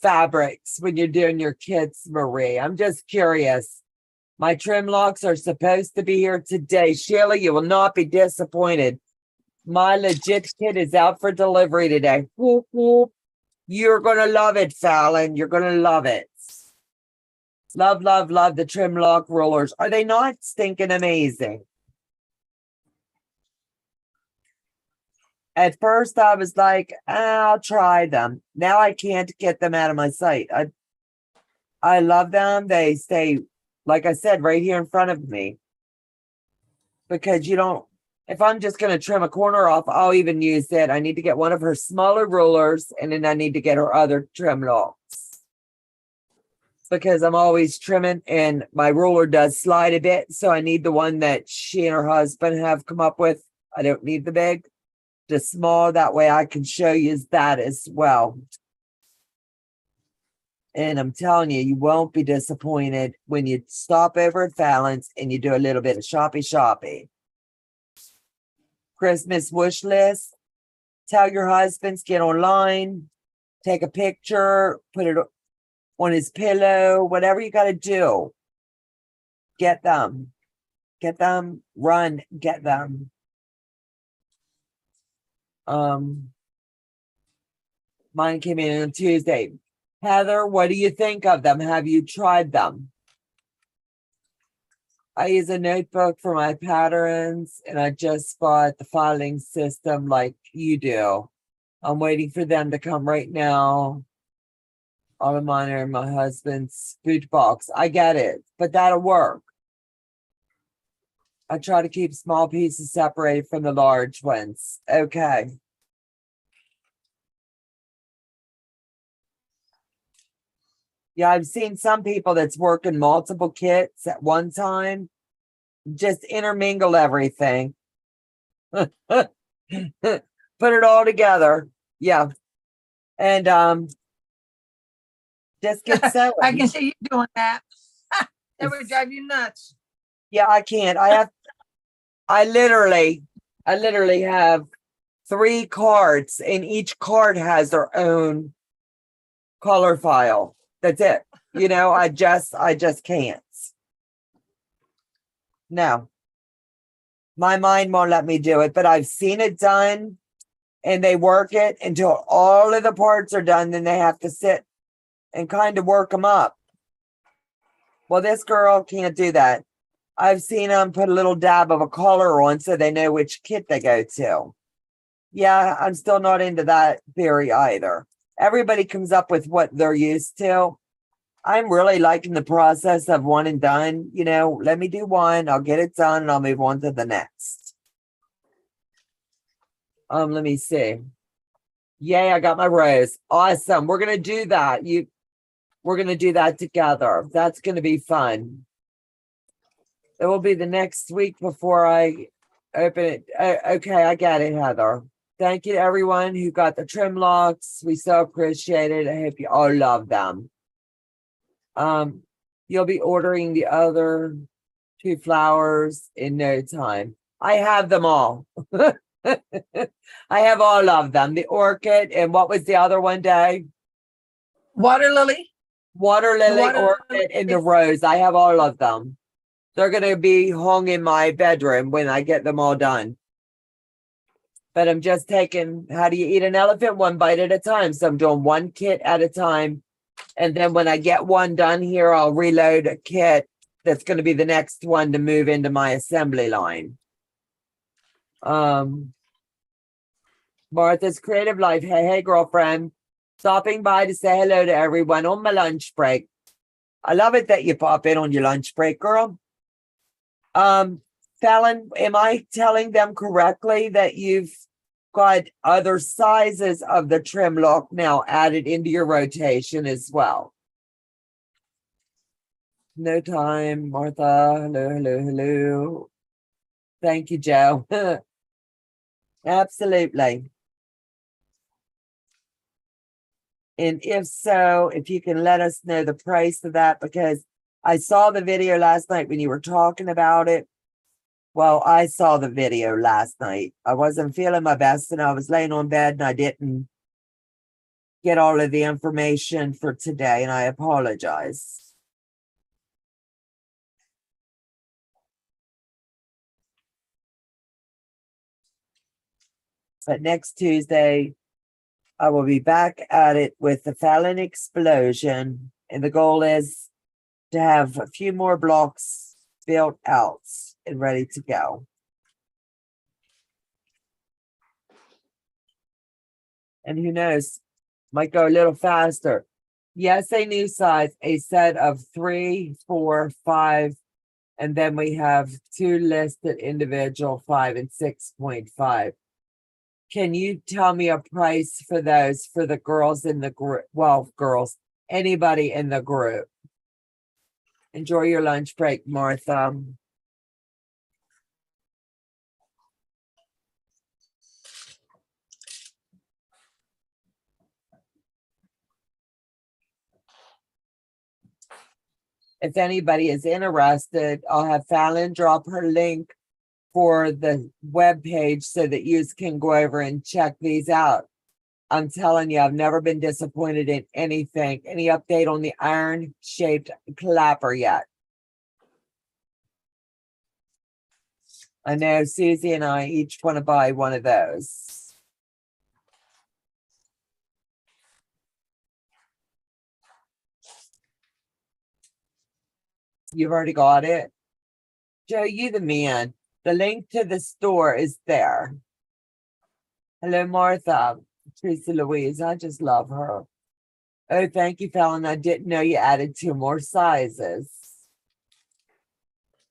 fabrics when you're doing your kits, Marie? I'm just curious. My trim locks are supposed to be here today. Sheila, you will not be disappointed. My legit kit is out for delivery today. Whoop, whoop. You're going to love it, Fallon. You're going to love it. Love, love, love the trim lock rollers. Are they not stinking amazing? At first, I was like, I'll try them. Now I can't get them out of my sight. I love them. They stay, like I said, right here in front of me. Because you don't, if I'm just going to trim a corner off, I'll even use it. I need to get one of her smaller rulers, and then I need to get her other trim locks. Because I'm always trimming, and my ruler does slide a bit. So I need the one that she and her husband have come up with. I don't need the big. The small, that way I can show you that as well. And I'm telling you, you won't be disappointed when you stop over at Fallon's and you do a little bit of shoppy. Christmas wish list. Tell your husbands, get online, take a picture, put it on his pillow, whatever you got to do. Get them, run, get them. Mine came in on Tuesday. Heather, what do you think of them? Have you tried them? I use a notebook for my patterns, and I just bought the filing system like you do. I'm waiting for them to come right now. All of mine are in my husband's food box. I get it, but that'll work. I try to keep small pieces separated from the large ones. Okay. Yeah, I've seen some people that's working multiple kits at one time. Just intermingle everything. Put it all together. Yeah. And just get sewing. I can see you doing that. That would drive you nuts. Yeah, I can't. I literally have 3 cards, and each card has their own color file. That's it. You know, I just can't. No. My mind won't let me do it, but I've seen it done, and they work it until all of the parts are done. Then they have to sit and kind of work them up. Well, this girl can't do that. I've seen them put a little dab of a color on so they know which kit they go to. Yeah, I'm still not into that theory either. Everybody comes up with what they're used to. I'm really liking the process of one and done. You know, let me do one, I'll get it done, and I'll move on to the next. Let me see. Yay, I got my rose. Awesome. We're gonna do that. We're gonna do that together. That's gonna be fun. It will be the next week before I open it. Okay, I got it, Heather. Thank you to everyone who got the trim locks. We so appreciate it. I hope you all love them. You'll be ordering the other 2 flowers in no time. I have them all. I have all of them. The orchid, and what was the other one, Day? Water lily. Water lily, Water orchid, and the lily. rose. I have all of them. They're going to be hung in my bedroom when I get them all done. But I'm just taking, how do you eat an elephant? One bite at a time. So I'm doing one kit at a time. And then when I get one done here, I'll reload a kit that's going to be the next one to move into my assembly line. Martha's Creative Life. Hey, girlfriend. Stopping by to say hello to everyone on my lunch break. I love it that you pop in on your lunch break, girl. Fallon, am I telling them correctly that you've got other sizes of the trim lock now added into your rotation as well? No time, Martha. Hello, hello, hello. Thank you, Joe. Absolutely. And if so, if you can let us know the price of that, because I saw the video last night when you were talking about it. Well, I saw the video last night. I wasn't feeling my best and I was laying on bed and I didn't get all of the information for today, and I apologize. But next Tuesday, I will be back at it with the Fallon explosion. And the goal is to have a few more blocks built out and ready to go. And who knows, might go a little faster. Yes, a new size, a set of 3, 4, 5, and then we have 2 listed individual 5 and 6.5. Can you tell me a price for those for the girls in the group? Well, girls, anybody in the group. Enjoy your lunch break, Martha. If anybody is interested, I'll have Fallon drop her link for the web page so that you can go over and check these out. I'm telling you, I've never been disappointed in anything. Any update on the iron-shaped clapper yet? I know Susie and I each want to buy one of those. You've already got it? Joe, you the man. The link to the store is there. Hello, Martha. Teresa Louise, I just love her. Oh, thank you, Fallon. I didn't know you added 2 more sizes.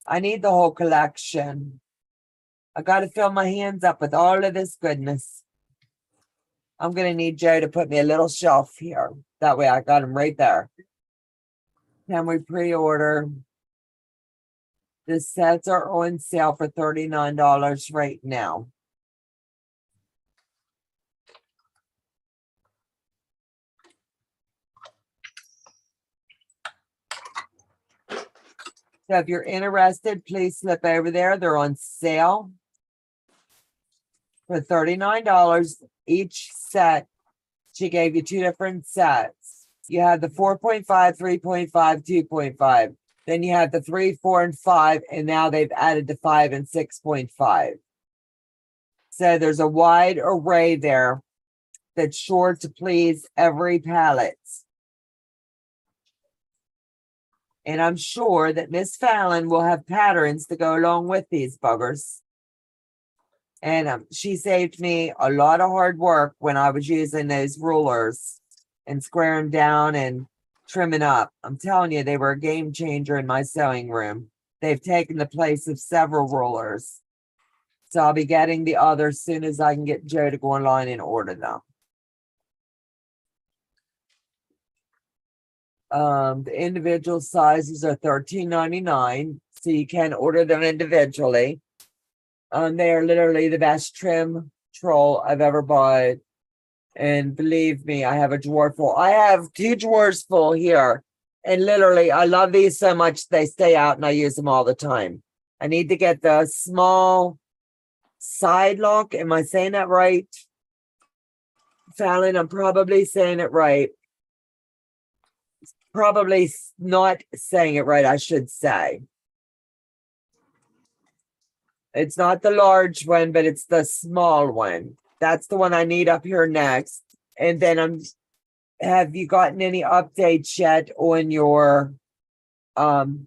I need the whole collection. I got to fill my hands up with all of this goodness. I'm going to need Joe to put me a little shelf here. That way I got them right there. Can we pre-order? The sets are on sale for $39 right now. So if you're interested, please slip over there. They're on sale for $39 each set. She gave you 2 different sets. You have the 4.5, 3.5, 2.5. Then you have the 3, 4, and 5, and now they've added the 5 and 6.5. So there's a wide array there that's sure to please every palette. And I'm sure that Miss Fallon will have patterns to go along with these buggers. And she saved me a lot of hard work when I was using those rulers and squaring down and trimming up. I'm telling you, they were a game changer in my sewing room. They've taken the place of several rulers. So I'll be getting the others as soon as I can get Joe to go online and order them. The individual sizes are $13.99, so you can order them individually. They are literally the best trim troll I've ever bought. And believe me, I have a drawer full. I have 2 drawers full here. And literally, I love these so much, they stay out and I use them all the time. I need to get the small side lock. Am I saying that right? Fallon, I'm probably saying it right. Probably not saying it right, I should say. It's not the large one, but it's the small one. That's the one I need up here next. And then have you gotten any updates yet on your the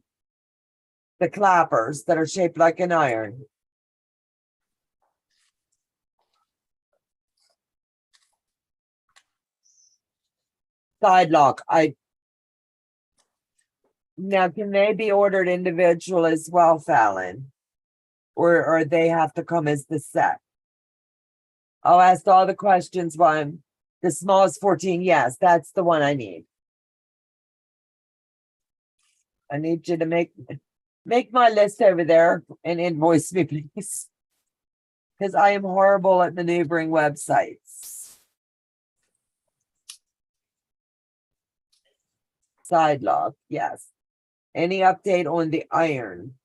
clappers that are shaped like an iron? Side lock. Now, can they be ordered individual as well, Fallon? Or they have to come as the set? I'll ask all the questions one. The smallest 14, yes, that's the one I need. I need you to make my list over there and invoice me, please. Because I am horrible at maneuvering websites. Side lock, yes. Any update on the iron?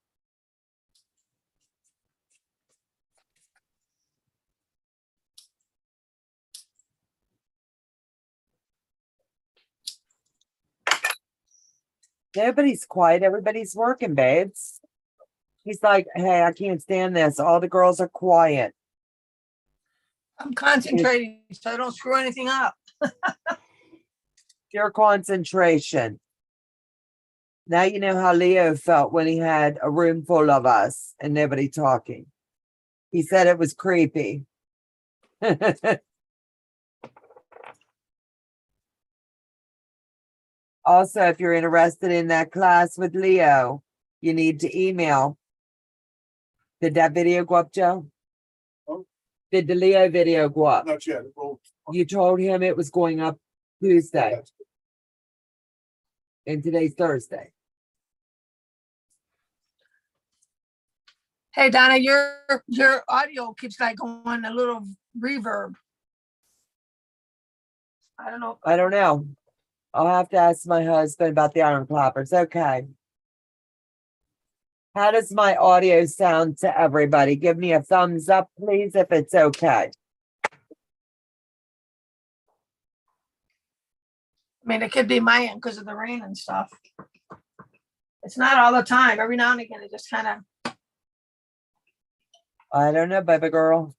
Nobody's quiet. Everybody's working, babes. He's like, hey, I can't stand this. All the girls are quiet. I'm concentrating so I don't screw anything up. Pure concentration. Now you know how Leo felt when he had a room full of us and nobody talking. He said it was creepy. Also, if you're interested in that class with Leo, you need to email. Did that video go up, Joe? Oh. Did the Leo video go up? Not yet. Well, You told him it was going up Tuesday, and today's Thursday. Hey, Donna, your audio keeps like going a little reverb. I don't know. I don't know. I'll have to ask my husband about the iron clappers. Okay. How does my audio sound to everybody? Give me a thumbs up, please, if it's okay. I mean, it could be my end because of the rain and stuff. It's not all the time. Every now and again, it just kind of. I don't know, baby girl.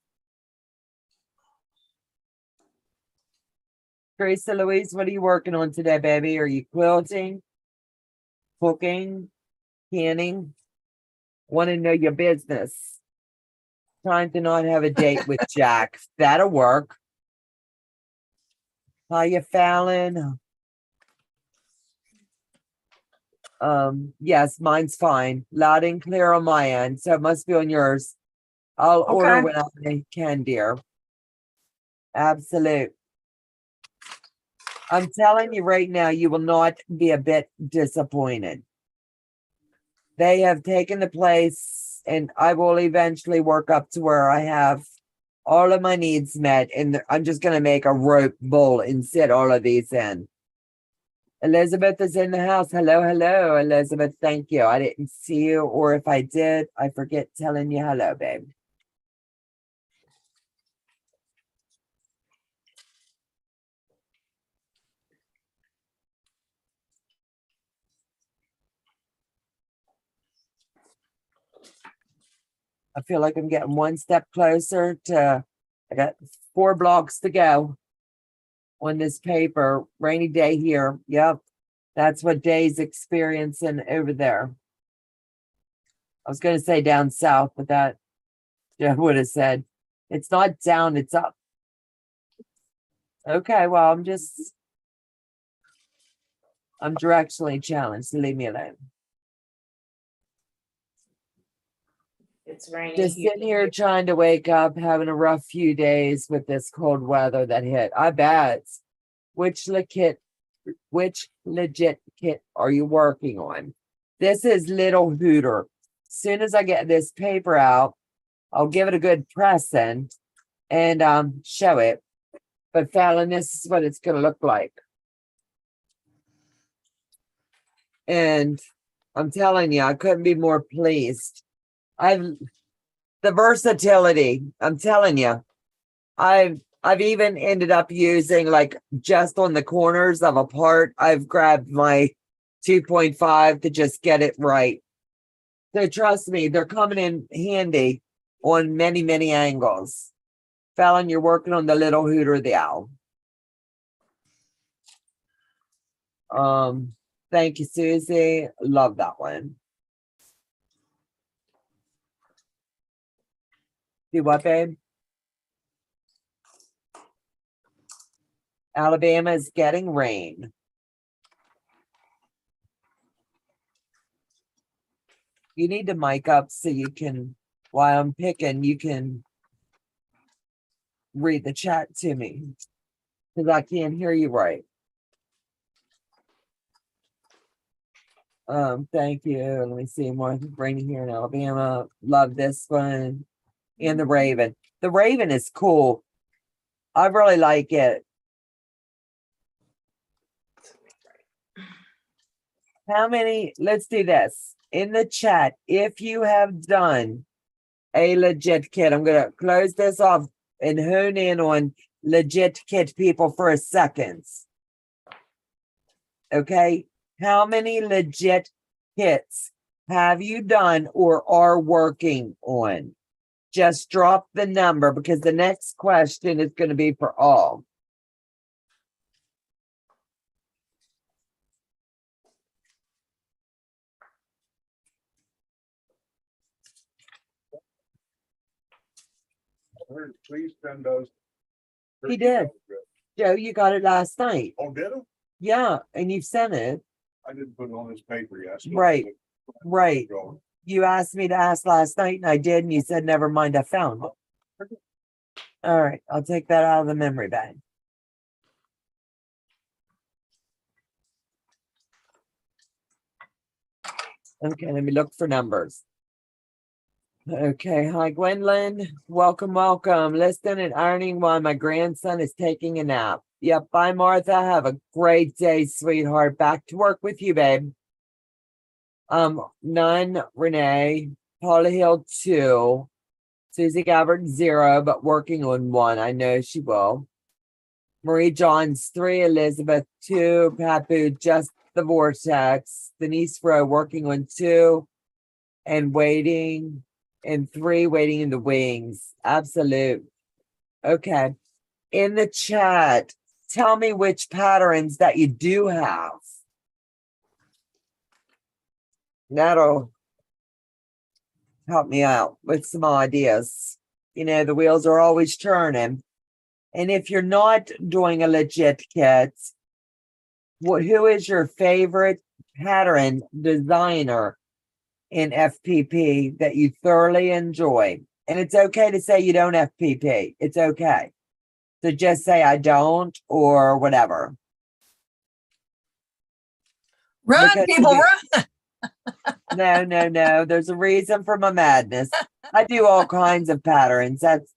Teresa Louise, what are you working on today, baby? Are you quilting, cooking, canning? Want to know your business. Trying to not have a date with Jack. That'll work. How you, Fallon? Yes, mine's fine. Loud and clear on my end, so it must be on yours. I'll order when I can, dear. Absolute. I'm telling you right now, you will not be a bit disappointed. They have taken the place, and I will eventually work up to where I have all of my needs met, and I'm just going to make a rope bowl and sit all of these in. Elizabeth is in the house. Hello, hello, Elizabeth. Thank you. I didn't see you, or if I did, I forget telling you hello, babe. I feel like I'm getting one step closer to, I got 4 blocks to go on this paper. Rainy day here. Yep. That's what Day's experiencing over there. I was going to say down south, but that Joe would have said it's not down, it's up. Okay, well, I'm directionally challenged. Leave me alone. It's raining. Just sitting here trying to wake up, having a rough few days with this cold weather that hit. I bet. Which legit kit are you working on? This is Little Hooter. As soon as I get this paper out, I'll give it a good pressing and show it. But Fallon, this is what it's gonna look like. And I'm telling you, I couldn't be more pleased. The versatility, I'm telling you. I've even ended up using, like, just on the corners of a part, I've grabbed my 2.5 to just get it right. So trust me, they're coming in handy on many, many angles. Fallon, you're working on the Little Hooter the Owl. Thank you, Susie. Love that one. Do what, babe? Alabama is getting rain. You need to mic up so you can, while I'm picking, you can read the chat to me because I can't hear you right. Thank you. Let me see more raining here in Alabama. Love this one. And the Raven. The Raven is cool. I really like it. How many? Let's do this in the chat. If you have done a legit kit, I'm going to close this off and hone in on legit kit people for a second. Okay. How many legit kits have you done or are working on? Just drop the number because the next question is going to be for all. Please send those. He did. Joe, you got it last night. Oh, did it? Yeah, and you've sent it. I didn't put it on this paper yet. Right. Right. You asked me to ask last night and I did, and you said, never mind, I found it. All right, I'll take that out of the memory bank. Okay, let me look for numbers. Okay, hi Gwendolyn. Welcome, welcome. Listening and ironing while my grandson is taking a nap. Yep, bye Martha. Have a great day, sweetheart. Back to work with you, babe. None, Renee, Paula Hill 2, Susie Gabbard 0, but working on 1. I know she will. Marie Johns 3, Elizabeth 2, Papu just the vortex, Denise Rowe working on 2, and waiting, and 3 waiting in the wings. Absolute. Okay. In the chat, tell me which patterns that you do have. That'll help me out with some ideas. You know, the wheels are always turning. And if you're not doing a legit kit, who is your favorite pattern designer in FPP that you thoroughly enjoy? And it's okay to say you don't FPP. It's okay. So just say I don't or whatever. Run, Because people, run. No. There's a reason for my madness. I do all kinds of patterns. That's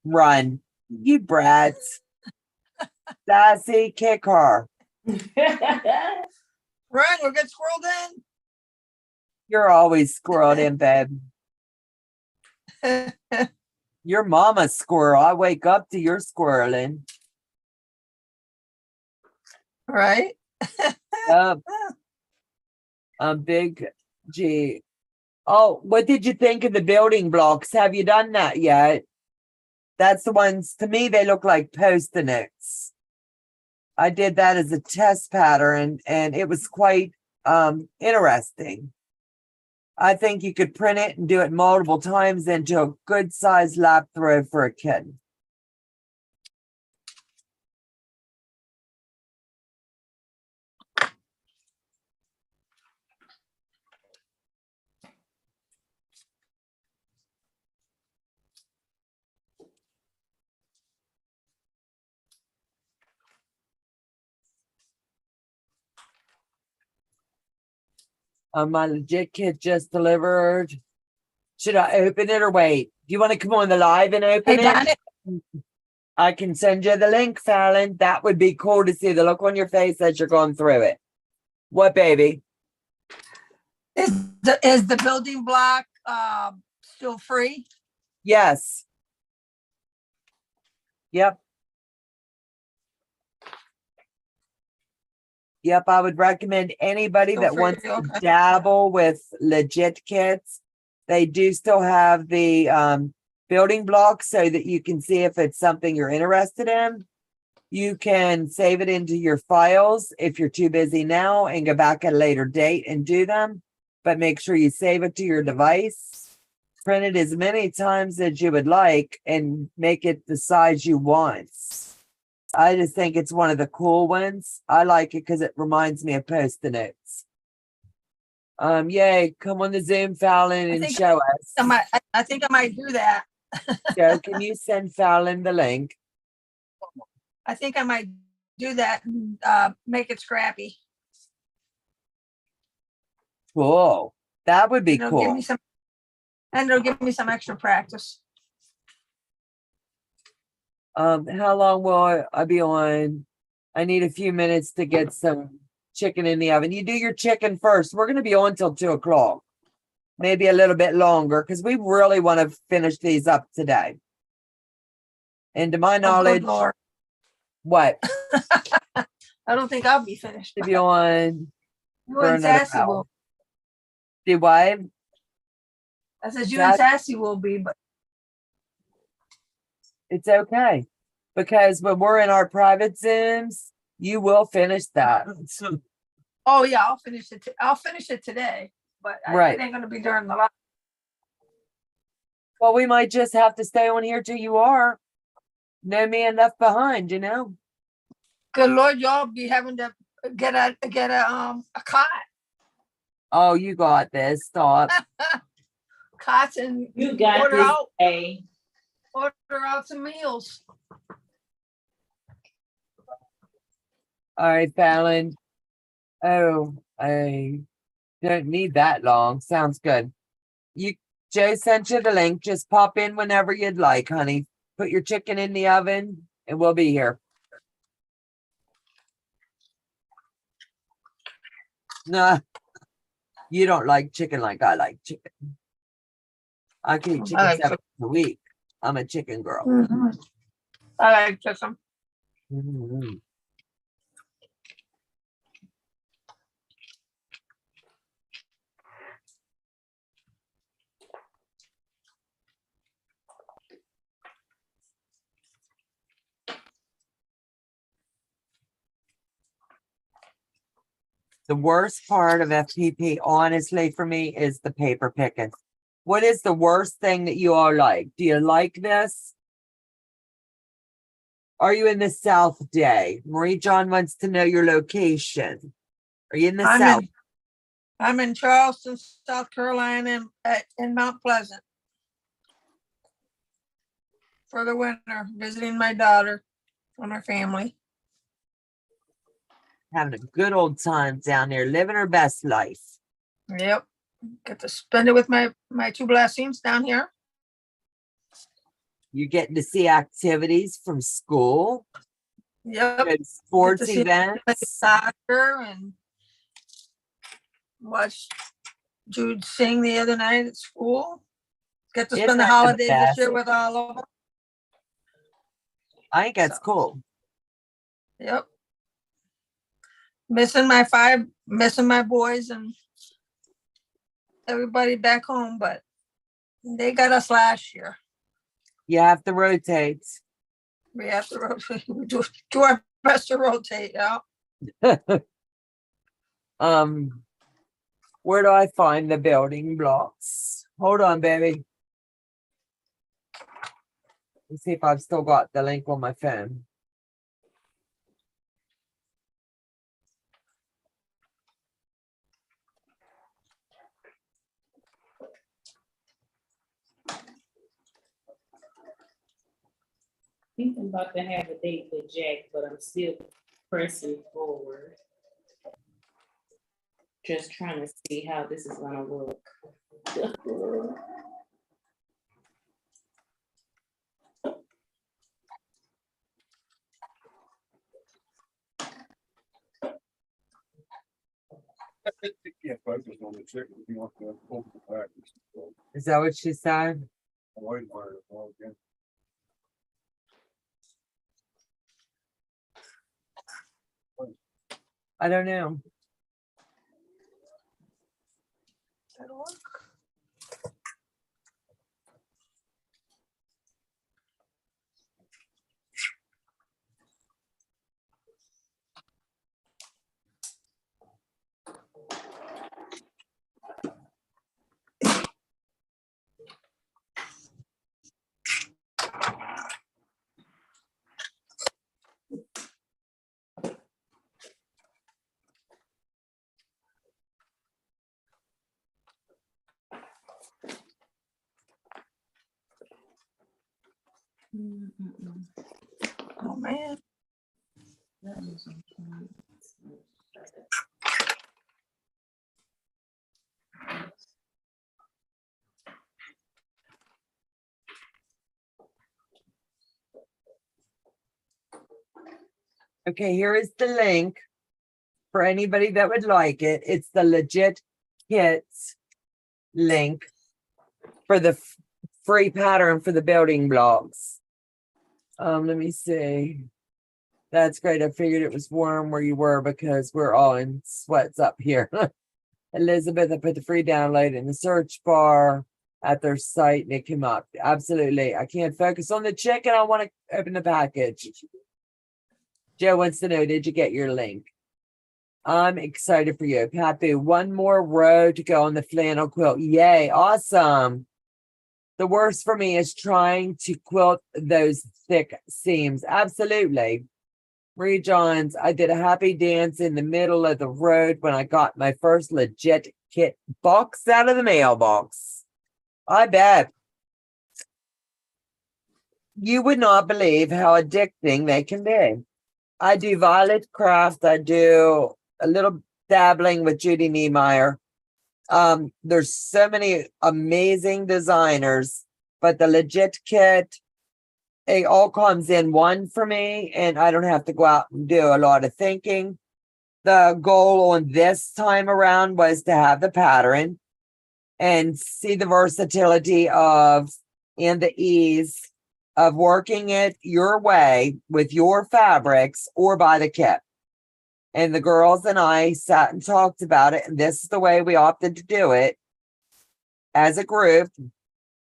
run. You brats. Sassy, kick her. Run, we'll get squirreled You're always squirreled in, babe. in. Your mama's squirrel. I wake up to your squirreling. Right? Big G. Oh, what did you think of the building blocks? Have you done that yet? That's the ones, to me, they look like Post-it notes. I did that as a test pattern and it was quite interesting. I think you could print it and do it multiple times into a good sized lap throw for a kid. My legit kit just delivered. Should I open it or wait? Do you want to come on the live and open Hey, Donna, it? I can send you the link, Fallon. That would be cool to see the look on your face as you're going through it. What, baby? is the building block still free? Yes. Yep. Yep, I would recommend anybody Still that free, wants to okay. dabble with legit kits. They do still have the building blocks so that you can see if it's something you're interested in. You can save it into your files if you're too busy now and go back at a later date and do them. But make sure you save it to your device. Print it as many times as you would like and make it the size you want. I just think it's one of the cool ones. I like it because it reminds me of Post-it notes. Yay, come on the Zoom, Fallon, and show us. I think I might do that. Joe, can you send Fallon the link? I think I might do that and make it scrappy. Cool. That would be It'll cool. give me some, and it'll give me some extra practice. How long will I be on? I need a few minutes to get some chicken in the oven. You do your chicken first. We're going to be on till 2 o'clock, maybe a little bit longer because we really want to finish these up today. And to my Oh, knowledge, good Lord. what? I don't think I'll be finished. To be on You for and another Sassy hour. will. Do what? I said you That- and Sassy will be, but It's okay because when we're in our private Zooms, you will finish that. oh yeah, I'll finish it. I'll finish it today, but Right. it ain't gonna be during the live. Well, we might just have to stay on here till you are. No man left behind, you know. Good Lord, y'all be having to get a cot, Oh, you got this. Stop. cots, and You got order this, out, A. order out some meals. All right, Fallon. Oh, I don't need that long. Sounds good. Joe sent you the link. Just pop in whenever you'd like, honey. Put your chicken in the oven and we'll be here. Nah, you don't like chicken like I like chicken. I can eat chicken like 7 times a week. I'm a chicken girl. Mhm. I like chicken. Mhm. The worst part of FPP, honestly, for me, is the paper picking. What is the worst thing that you all like? Do you like this? Are you in the South Day? Marie John wants to know your location. Are you in the South? I'm in Charleston, South Carolina, in Mount Pleasant for the winter, visiting my daughter and her family. Having a good old time down there, living her best life. Yep, get to spend it with my two blessings down here. You're getting to see activities from school, Yep, good sports Get to see events. soccer and watch Jude sing the other night at school. Get to Isn't spend the that the holidays this best? year with all of them. I think that's So. cool. Yep. Missing my boys and everybody back home, but they got us last year. You have to rotate. We have to we do our Press to rotate, yeah. Where do I find the building blocks? Hold on, baby. Let's see if I've still got the link on my phone. I think I'm about to have a date with Jack, but I'm still pressing forward. Just trying to see how this is gonna work. Yeah, focus on the chicken. You want to open the package. Is that what she said? White wire, all again. I don't know. Oh, man. Okay, here is the link for anybody that would like it. It's the Legit Kits link for the free pattern for the building blocks. Let me see. That's great. I figured it was warm where you were because we're all in sweats up here. Elizabeth, I put the free download in the search bar at their site and it came up. Absolutely. I can't focus on the chicken. I want to open the package. Joe wants to know, did you get your link? I'm excited for you. Papu, one more row to go on the flannel quilt. Yay. Awesome. The worst for me is trying to quilt those thick seams. Absolutely. Marie Johns, I did a happy dance in the middle of the road when I got my first Legit Kit box out of the mailbox. I bet. You would not believe how addicting they can be. I do Violet Craft. I do a little dabbling with Judy Niemeyer. There's so many amazing designers, but the Legit Kit, it all comes in one for me, and I don't have to go out and do a lot of thinking. The goal on this time around was to have the pattern and see the versatility of and the ease of working it your way with your fabrics or by the kit. And the girls and I sat and talked about it, and this is the way we opted to do it as a group.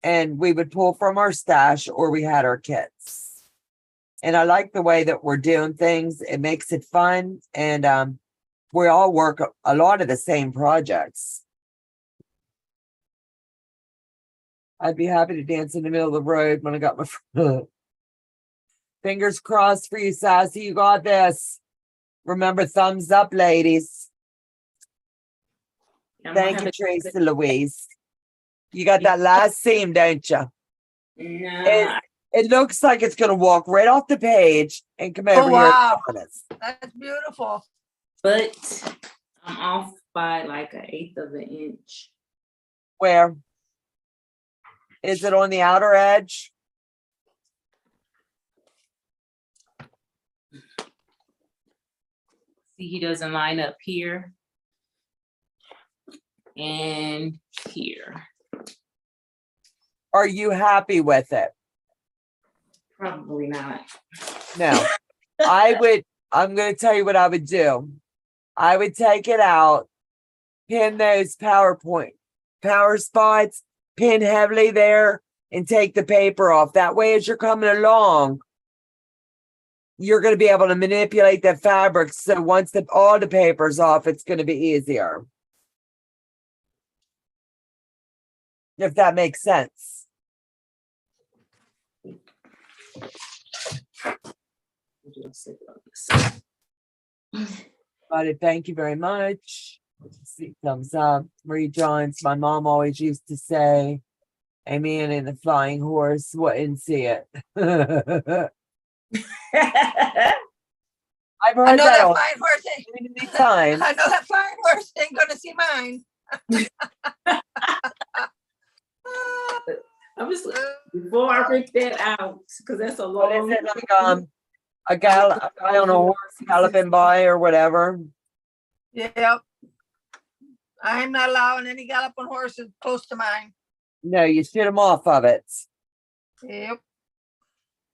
And we would pull from our stash or we had our kits. And I like the way that we're doing things. It makes it fun. And we all work a lot of the same projects. I'd be happy to dance in the middle of the road when I got my fingers crossed for you, Sassy. You got this. Remember, thumbs up, ladies. Thank you, Tracy Louise. You got that last seam, don't you? No. It looks like it's going to walk right off the page and come over Oh, here. wow. On us. That's beautiful. But I'm off by like 1/8 of an inch. Where? Is it on the outer edge? See, he doesn't line up here and here. Are you happy with it? Probably not. No. I'm going to tell you what I would do. I would take it out, pin those power spots, pin heavily there, and take the paper off. That way, as you're coming along, you're going to be able to manipulate the fabric. So once all the paper's off, it's going to be easier. If that makes sense. But thank you very much. See, thumbs up. Marie Johns. My mom always used to say, "A man in the flying horse wouldn't see it." I've heard I know that that all flying horse ain't, many times. I know that flying horse ain't gonna see mine. I'm just before I rip that out because that's a What is long. it like? A guy on a horse galloping by or whatever. Yep. I'm not allowing any galloping horses close to mine. No, you shoot them off of it. Yep.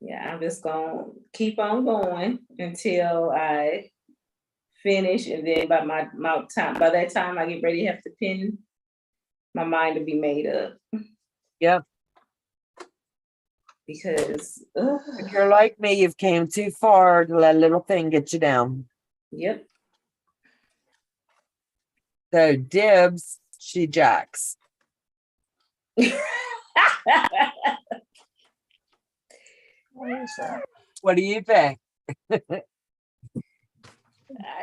Yeah, I'm just gonna keep on going until I finish, and then by that time I get ready to have to pin, my mind will be made up. Yep. Because If you're like me, you've came too far to let a little thing get you down. yep. So dibs, she jacks. What do you think? I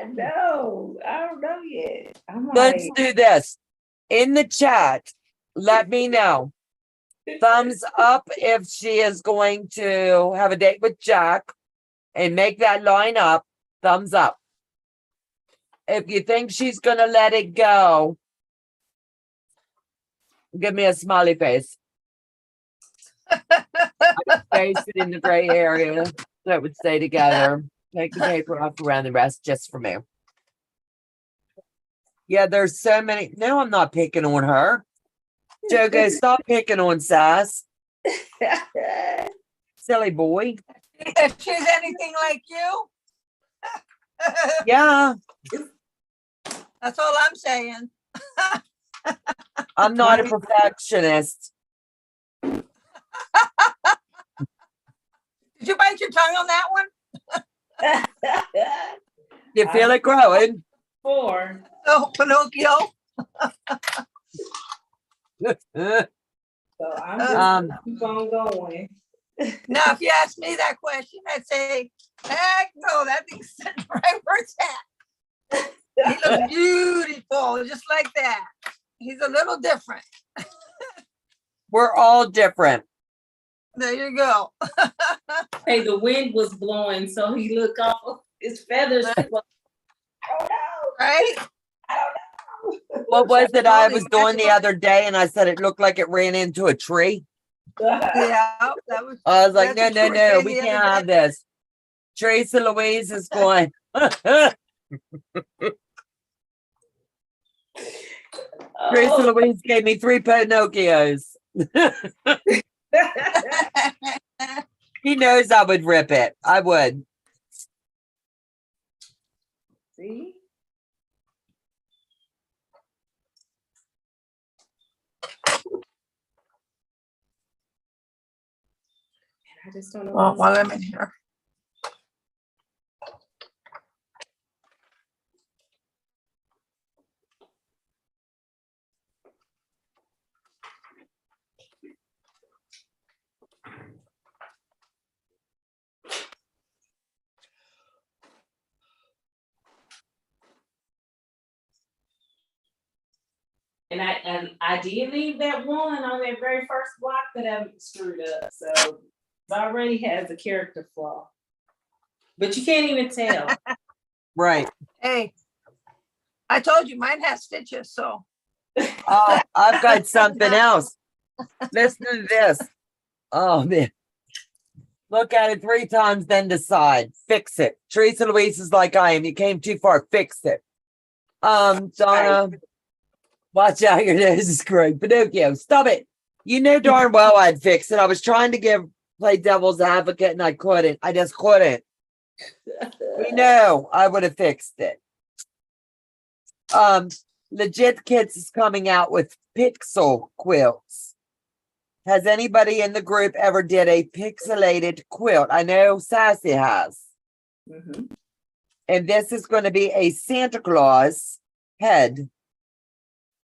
know. I don't know yet. I'm Let's like, do this. In the chat, let me know. Thumbs up if she is going to have a date with Jack and make that line up. Thumbs up. If you think she's going to let it go, give me a smiley face. Face it in the gray area so it would stay together. Take the paper off around the rest just for me. Yeah, there's so many. No, I'm not picking on her. Jogo, stop picking on Sass. Silly boy. If she's anything like you. Yeah, That's all I'm saying. I'm not a perfectionist. Did you bite your tongue on that one? You feel it growing? 4. Oh, Pinocchio. So I'm just gonna keep on going. Now, if you ask me that question, I'd say, heck no, that thing's sitting right where it's at. He looks beautiful, just like that. He's a little different. We're all different. There you go. Hey, the wind was blowing, so he looked off his feathers. I don't know. Right? I don't know. What was it I was doing the other day and I said it looked like it ran into a tree? Yeah, that was. I was like, no, that's no, what you no, were we saying the can't other have day. this. Teresa Louise is going. Teresa Oh. Louise gave me 3 Pinocchios. He knows I would rip it. I would. See? I just don't know. Well, while I'm in here. And I did leave that one on that very first block that I screwed up. So it already has a character flaw. But you can't even tell. Right. Hey, I told you mine has stitches, so. Oh, I've got something else. Listen to this. Oh, man. Look at it 3 times, then decide. Fix it. Teresa Louise is like I am. You came too far. Fix it. Donna, watch out. Your nose is growing. Pinocchio, stop it. You know darn well I'd fix it. I was trying to play devil's advocate and I couldn't. I just couldn't. We know I would have fixed it. Legit Kids is coming out with pixel quilts. Has anybody in the group ever did a pixelated quilt? I know Sassy has. Mhm. And this is going to be a Santa Claus head.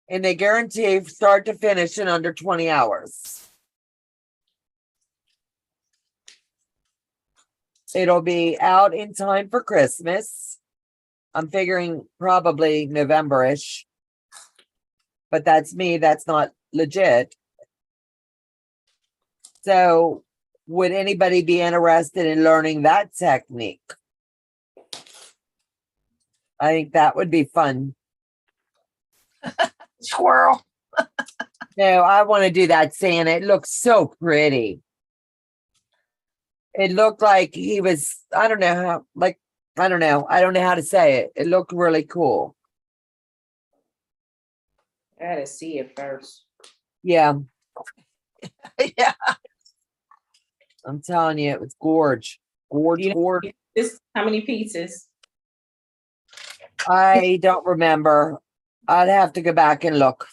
And they guarantee start to finish in under 20 hours. It'll be out in time for Christmas. I'm figuring probably November-ish. But that's me. That's not legit. So would anybody be interested in learning that technique? I think that would be fun. Squirrel. No, I want to do that Santa. It looks so pretty. It looked like he was, I don't know how, like, I don't know. I don't know how to say it. It looked really cool. I gotta see it first. Yeah, Yeah. I'm telling you, it was gorge. Gorge, You know, gorge. This, how many pieces? I don't remember. I'd have to go back and look.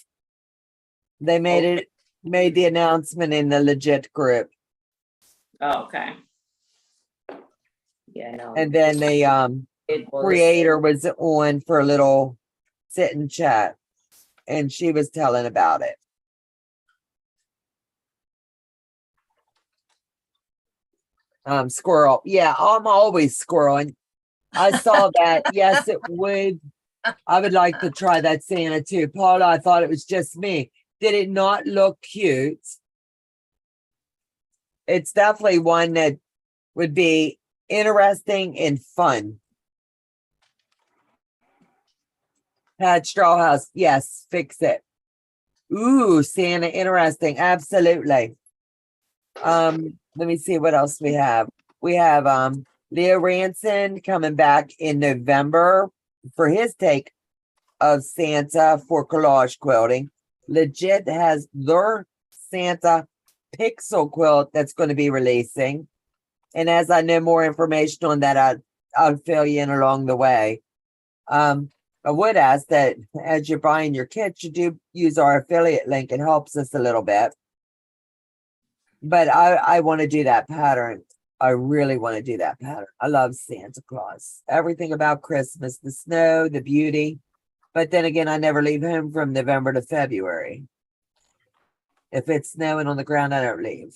They made the announcement in the legit group. Oh, okay. Yeah, no. And then the It was- creator was on for a little sit and chat. And she was telling about it. Squirrel. Yeah, I'm always squirreling. I saw that. Yes, it would. I would like to try that Santa too. Paula, I thought it was just me. Did it not look cute? It's definitely one that would be interesting and fun. Pat Strawhouse, yes, fix it. Ooh, Santa, interesting. Absolutely. Let me see what else we have. We have Leo Ranson coming back in November for his take of Santa for collage quilting. Legit has their Santa pixel quilt that's going to be releasing. And as I know more information on that, I'll fill you in along the way. I would ask that as you're buying your kit, you do use our affiliate link. It helps us a little bit. But I want to do that pattern. I really want to do that pattern. I love Santa Claus. Everything about Christmas, the snow, the beauty. But then again, I never leave home from November to February. If it's snowing on the ground, I don't leave.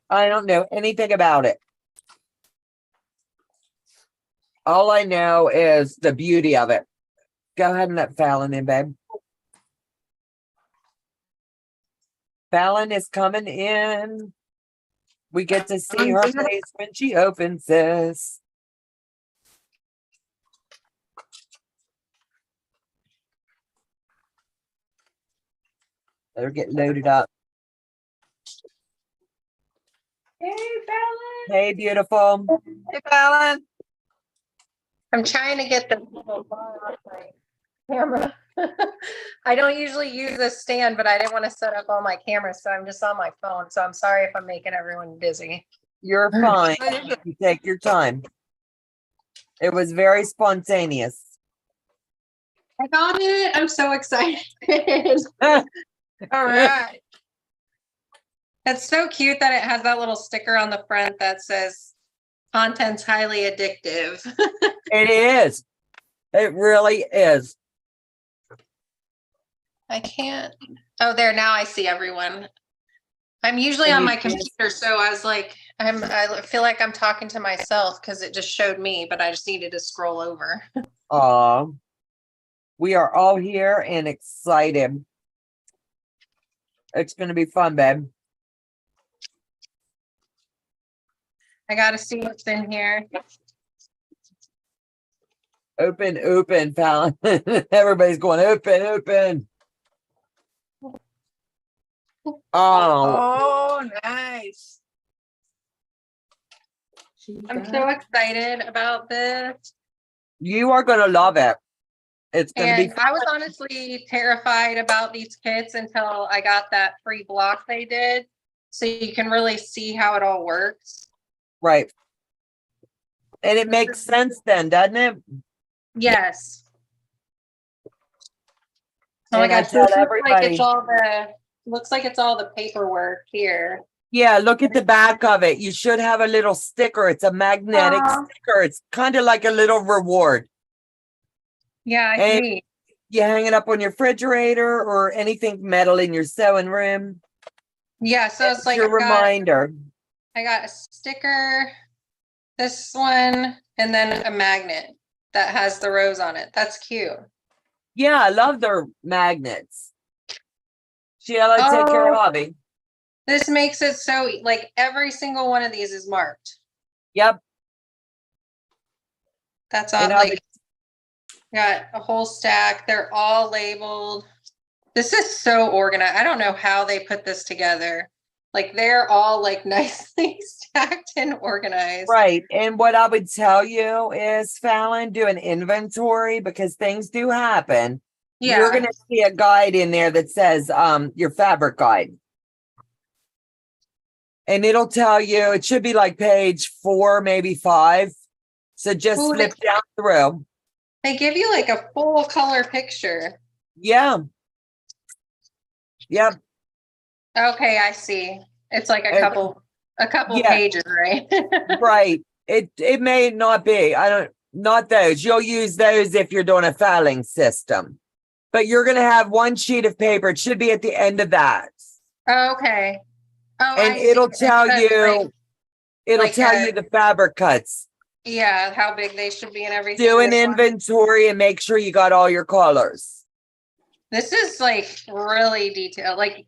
I don't know anything about it. All I know is the beauty of it. Go ahead and let Fallon in, babe. Fallon is coming in. We get to see her face when she opens this. Let her get loaded up. Hey, Fallon. Hey, beautiful. Hey, Fallon. I'm trying to get the little bar off my camera. I don't usually use this stand, but I didn't want to set up all my cameras, so I'm just on my phone. So I'm sorry if I'm making everyone busy. You're fine. No, you're good. You take your time. It was very spontaneous. I got it. I'm so excited. All right. It's so cute that it has that little sticker on the front that says content's highly addictive. It is. It really is. I can't. Oh, there. Now I see everyone. I'm usually Can on you my see us? computer, so I was like, I feel like I'm talking to myself because it just showed me, but I just needed to scroll over. We are all here and excited. It's going to be fun, babe. I got to see what's in here. Open, Fallon. Everybody's going open. Oh, Oh, nice. I'm so excited about this. you are going to love it. It's going to be And I was honestly terrified about these kits until I got that free block they did. So you can really see how it all works. right. And it makes sense then, doesn't it? Yes. Oh my And I gosh, this tell looks like it's everybody, all looks like it's all the paperwork here. yeah, look at the back of it. You should have a little sticker. It's a magnetic Aw. sticker. It's kind of like a little reward. Yeah, I And see. you hang it up on your refrigerator or anything metal in your sewing room. Yeah, so it's It's like your reminder. I got a sticker, this one, and then a magnet that has the rose on it. That's cute. Yeah, I love their magnets. Sheila, take care of Oh. hobby. This makes it so like every single one of these is marked. Yep. That's all And I like got a whole stack. They're all labeled. This is so organized. I don't know how they put this together. Like they're all like nicely stacked and organized. right. And what I would tell you is, Fallon, do an inventory because things do happen. You're Yeah. gonna see a guide in there that says your fabric guide. And it'll tell you, it should be like page 4, maybe 5. So just Ooh, flip down through. They give you like a full color picture. Yeah. Yep. Okay, I see. It's like a And- couple Yeah. pages, right? Right. It may not be. Not those. You'll use those if you're doing a filing system. But you're gonna have one sheet of paper. It should be at the end of that. Okay. Oh, And I see. it'll It tell says, you, it'll like tell a- you the fabric cuts. yeah, how big they should be and everything. Do an This one- inventory and make sure you got all your colors. This is like really detailed. Like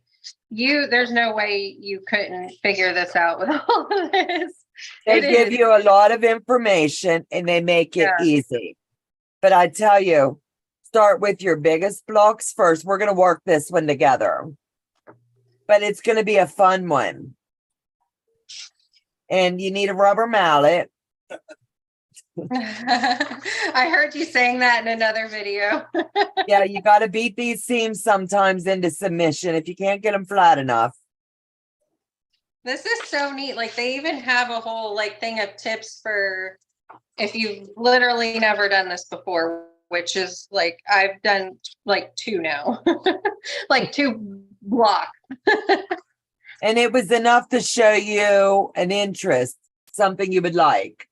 there's no way you couldn't figure this out with all of this. They It give is. you a lot of information and they make it Yeah. easy. But I tell you, start with your biggest blocks first. We're going to work this one together. But it's going to be a fun one. And you need a rubber mallet. I heard you saying that in another video. Yeah, you got to beat these seams sometimes into submission if you can't get them flat enough. This is so neat. Like they even have a whole like thing of tips for if you've literally never done this before, which is like I've done like 2 now, like 2 blocks. And it was enough to show you an interest, something you would like.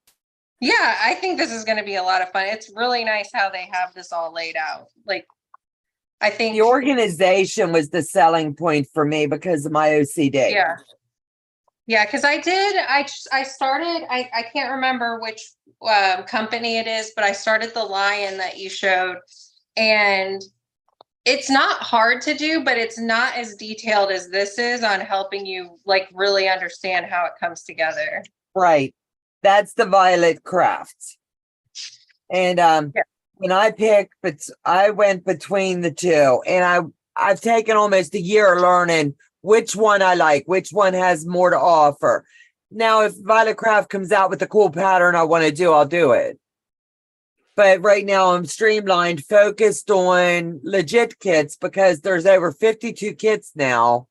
Yeah, I think this is going to be a lot of fun. It's really nice how they have this all laid out. Like, I think The organization was the selling point for me because of my OCD. yeah, yeah. Because I started. I can't remember which company it is, but I started the lion that you showed, and it's not hard to do, but it's not as detailed as this is on helping you like really understand how it comes together. Right. That's the Violet Craft. And Yeah. when I picked, but I went between the two, and I've taken almost a year learning which one I like, which one has more to offer. Now, if Violet Craft comes out with a cool pattern I want to do, I'll do it. But right now I'm streamlined, focused on legit kits because there's over 52 kits now.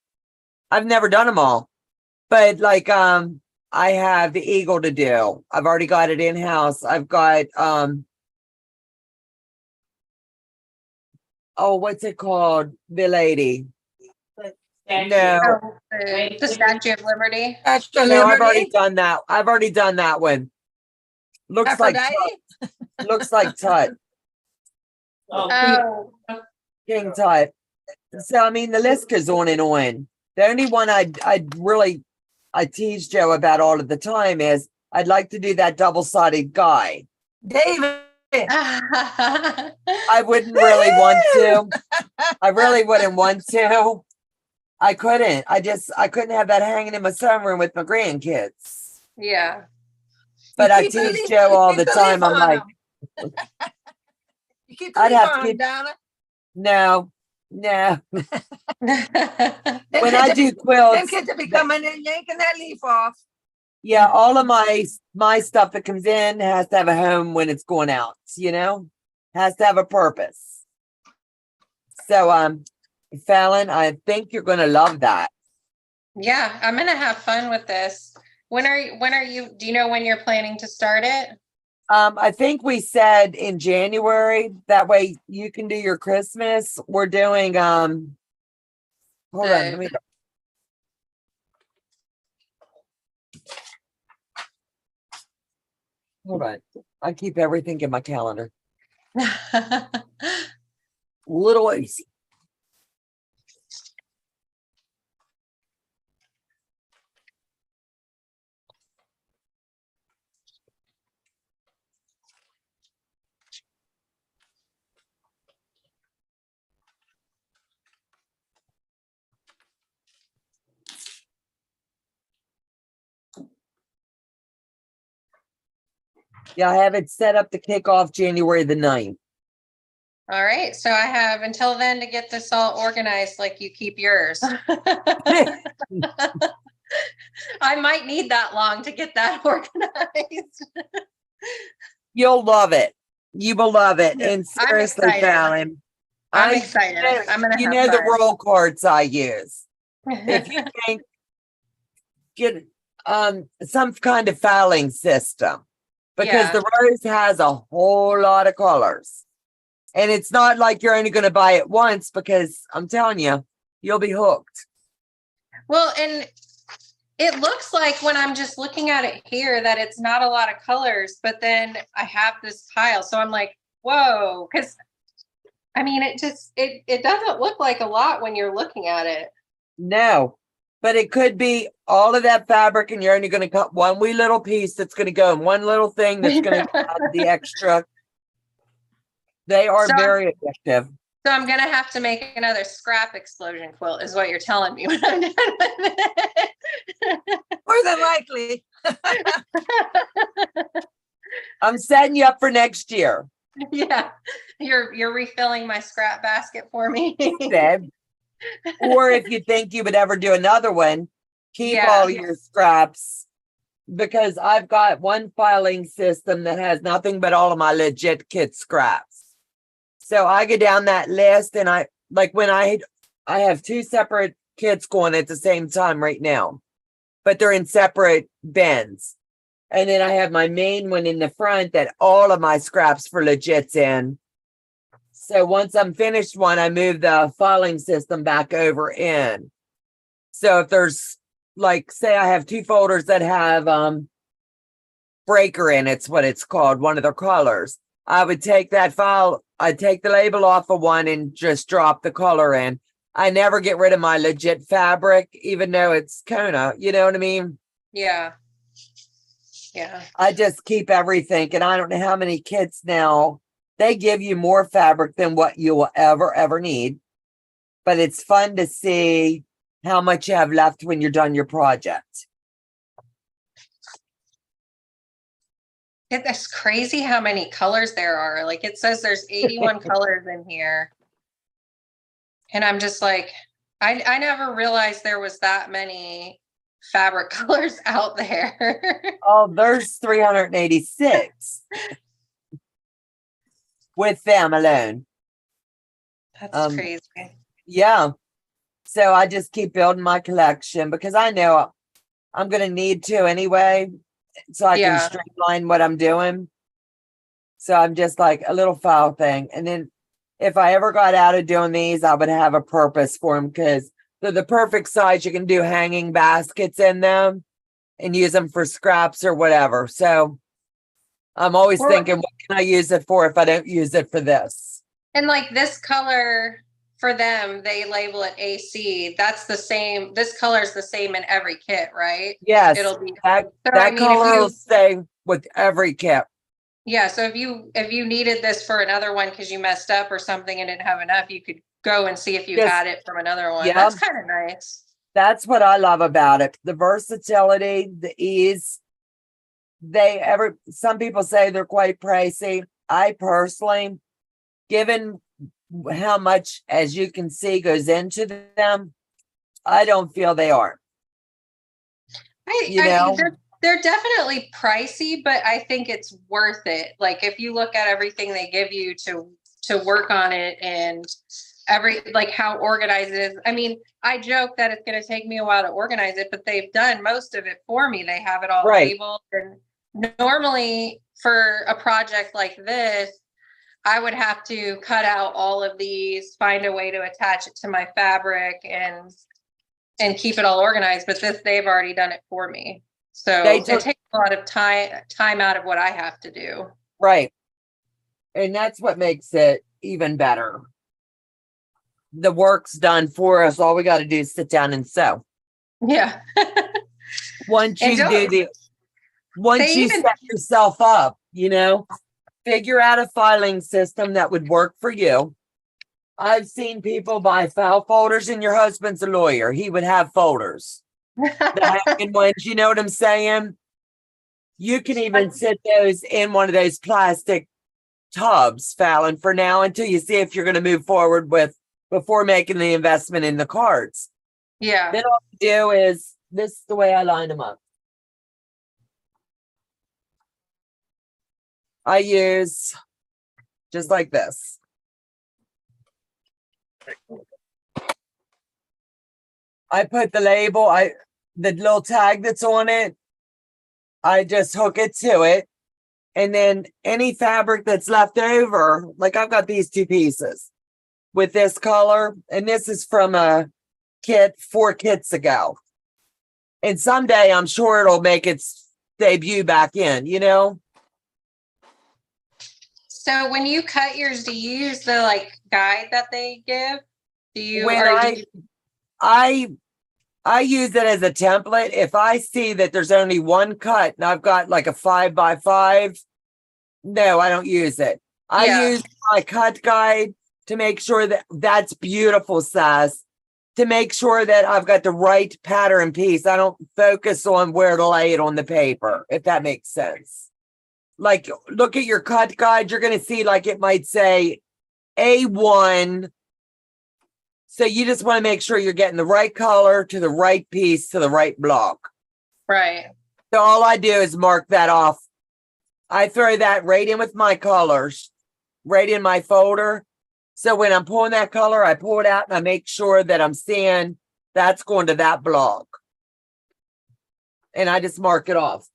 I've never done them all, but like, I have the eagle to do. I've already got it in-house. I've got, oh, what's it called? The lady. No, Oh, the Statue of Liberty. Extra no, I've already Liberty. done that. I've already done that one. Looks like Aphrodite. Tut. Looks like Tut. Oh, King Tut. So I mean, the list goes on and on. The only one I tease Joe about all of the time is I'd like to do that double-sided guy. David. I wouldn't really want to. I really wouldn't want to. I couldn't. I couldn't have that hanging in my sunroom with my grandkids. yeah. But You I keep the tease leaf- Joe you all keep the leaf time. I'm on like, 'em. You keep the I'd leaf have to on 'em, keep- Donna. no. Them When kids I will do be- them quilts, kids will be coming in yanking that leaf off. yeah, all of my stuff that comes in has to have a home when it's going out, has to have a purpose. So Fallon, I think you're gonna love that. Yeah, I'm gonna have fun with this. When are you, do you know when you're planning to start it? I think we said in January, that way you can do your Christmas. We're doing, hold on, let me. Hold on. I keep everything in my calendar. Little easy. Yeah, I have it set up to kick off January the 9th. All right, so I have until then to get this all organized like you keep yours. I might need that long to get that organized. You'll love it. You will love it. Yeah, And I'm seriously, excited. Fallon, I'm excited. I'm gonna have the fun. roll cards I use. If you think, get some kind of filing system, because Yeah. the rose has a whole lot of colors. And it's not like you're only going to buy it once, because I'm telling you, you'll be hooked. Well, and it looks like when I'm just looking at it here that it's not a lot of colors, but then I have this pile. So I'm like, whoa, because I mean, it doesn't look like a lot when you're looking at it. No, but it could be all of that fabric, and you're only going to cut one wee little piece that's going to go in one little thing that's going to add the extra. They are very effective. So I'm gonna have to make another scrap explosion quilt, is what you're telling me when I'm done with it. More than likely. I'm setting you up for next year. Yeah, you're refilling my scrap basket for me. Deb. Or if you think you would ever do another one, keep Yeah. all your scraps, because I've got one filing system that has nothing but all of my legit kit scraps. So I go down that list, and I have two separate kits going at the same time right now, but they're in separate bins. And then I have my main one in the front that all of my scraps for legit's in. So once I'm finished one, I move the filing system back over in. So if there's, like, say I have two folders that have breaker in, it's what it's called, one of their colors. I would take that file, I'd take the label off of one and just drop the color in. I never get rid of my legit fabric, even though it's Kona, you know what I mean? Yeah. Yeah. I just keep everything, and I don't know how many kits now. They give you more fabric than what you will ever need. But it's fun to see how much you have left when you're done your project. It's crazy how many colors there are. Like, it says there's 81 colors in here. And I'm just like, I never realized there was that many fabric colors out there. Oh, there's 386 with them alone. That's crazy. Yeah. So I just keep building my collection, because I know I'm going to need to anyway, so I can streamline what I'm doing. So I'm just like a little file thing. And then if I ever got out of doing these, I would have a purpose for them, because they're the perfect size. You can do hanging baskets in them and use them for scraps or whatever. So I'm always thinking, what can I use it for if I don't use it for this? And like this color for them, they label it AC. That's the same. This color is the same in every kit, right? Yes. It'll be that color will stay with every kit. Yeah. So if you needed this for another one because you messed up or something and didn't have enough, you could go and see if you had it from another one. Yeah. That's kind of nice. That's what I love about it. The versatility, the ease. Some people say they're quite pricey. I personally, given how much, as you can see, goes into them, I don't feel they are. They're definitely pricey, but I think it's worth it. Like, if you look at everything they give you to work on it, and how organized it is. I mean, I joke that it's going to take me a while to organize it, but they've done most of it for me. They have it all labeled, and normally for a project like this, I would have to cut out all of these, find a way to attach it to my fabric and keep it all organized. But this, they've already done it for me. So it takes a lot of time out of what I have to do. Right. And that's what makes it even better. The work's done for us. All we got to do is sit down and sew. Yeah. Once you set yourself up, figure out a filing system that would work for you. I've seen people buy file folders, and your husband's a lawyer. He would have folders. The hanging ones, you know what I'm saying? You can even sit those in one of those plastic tubs, Fallon, for now until you see if you're going to move forward before making the investment in the cards. Yeah. Then all you do is, this is the way I line them up. I use just like this. I put the label, the little tag that's on it, I just hook it to it. And then any fabric that's left over, like I've got these 2 pieces with this color, and this is from a kit 4 kits ago. And someday I'm sure it'll make its debut back in, So when you cut yours, do you use the guide that they give? I use it as a template. If I see that there's only one cut and I've got like a 5x5, no, I don't use it. I use my cut guide to make sure that that's beautiful size, to make sure that I've got the right pattern piece. I don't focus on where to lay it on the paper, if that makes sense. Like, look at your cut guide. You're going to see it might say A1. So you just want to make sure you're getting the right color to the right piece to the right block. Right. So all I do is mark that off. I throw that right in with my colors, right in my folder. So when I'm pulling that color, I pull it out and I make sure that I'm seeing that's going to that block. And I just mark it off.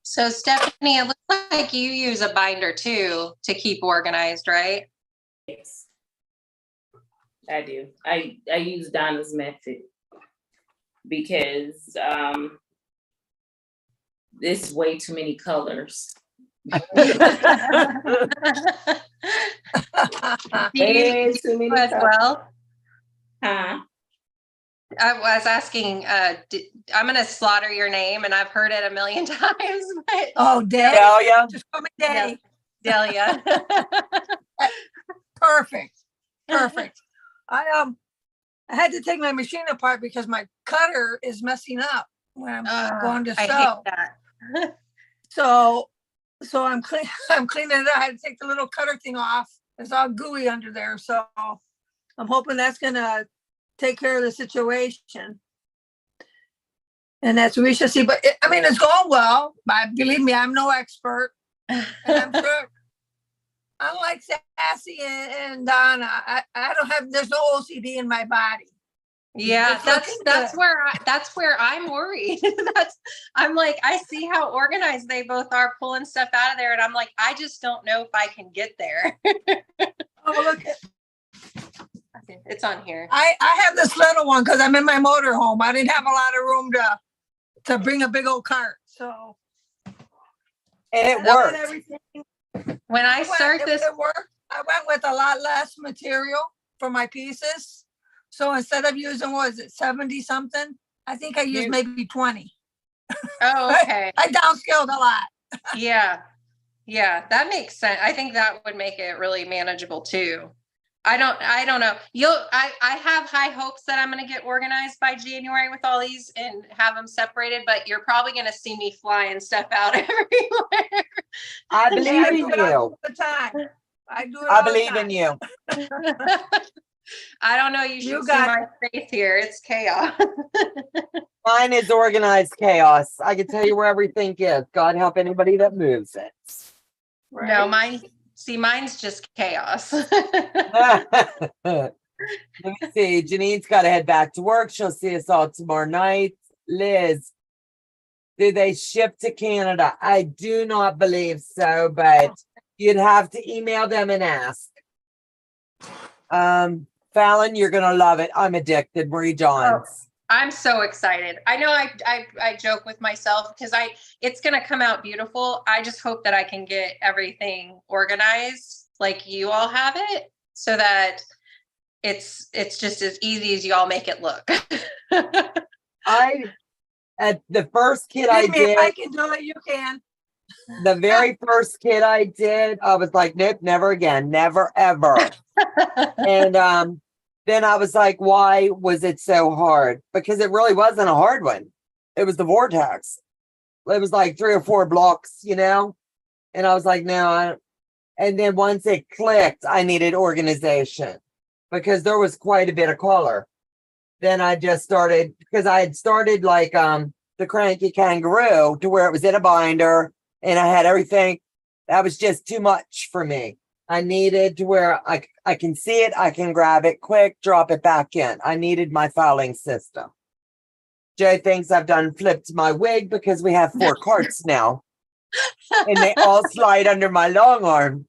So Stephanie, it looks like you use a binder too to keep organized, right? Yes, I do. I use Donna's method because there's way too many colors. Do you use too many as well? Huh? I was asking, I'm going to slaughter your name, and I've heard it a million times. But Oh, Day. Delia. Just call me Day. Delia. Perfect. I had to take my machine apart because my cutter is messing up when I'm going to sew. I hate that. So I'm cleaning it up. I had to take the little cutter thing off. It's all gooey under there. So I'm hoping that's gonna take care of the situation. And that's what we should see. But it's going well. But believe me, I'm no expert. And I'm sure, unlike Sassy and Donna, I don't have, there's no OCD in my body. Yeah, that's where I'm worried. I'm like, I see how organized they both are pulling stuff out of there, and I'm like, I just don't know if I can get there. Oh, look, it's on here. I have this little one because I'm in my motorhome. I didn't have a lot of room to bring a big old cart. So And it worked. When I start this, it worked. I went with a lot less material for my pieces. So instead of using, what is it, 70 something? I think I used maybe 20. Oh, okay. I downscaled a lot. Yeah, that makes sense. I think that would make it really manageable too. I don't know. I have high hopes that I'm going to get organized by January with all these and have them separated, but you're probably going to see me flying stuff out everywhere. I believe in you. All the time. I do it I all the believe time. in you. I don't know. You should see got my face here. It's chaos. Mine is organized chaos. I can tell you where everything is. God help anybody that moves it. Right. No, mine's just chaos. Let me see. Janine's got to head back to work. She'll see us all tomorrow night. Liz, Do they ship to Canada? I do not believe so, but you'd have to email them and ask. Fallon, you're gonna love it. I'm addicted. Marie Johns. I'm so excited. I know I joke with myself because it's gonna come out beautiful. I just hope that I can get everything organized like you all have it, so that it's just as easy as you all make it look. At the first kit I Believe me, if I did, can do it, you can. the very first kit I did, I was like, nope, never again, never ever. And then I was like, why was it so hard? Because it really wasn't a hard one. It was the vortex. It was like 3 or 4 blocks, you know? And I was like, no. And then once it clicked, I needed organization because there was quite a bit of color. Then I just started, because I had started like the Cranky Kangaroo to where it was in a binder and I had everything. That was just too much for me. I needed to where I can see it, I can grab it quick, drop it back in. I needed my filing system. Joe thinks I've done flipped my wig because we have 4 carts now. And they all slide under my long arm.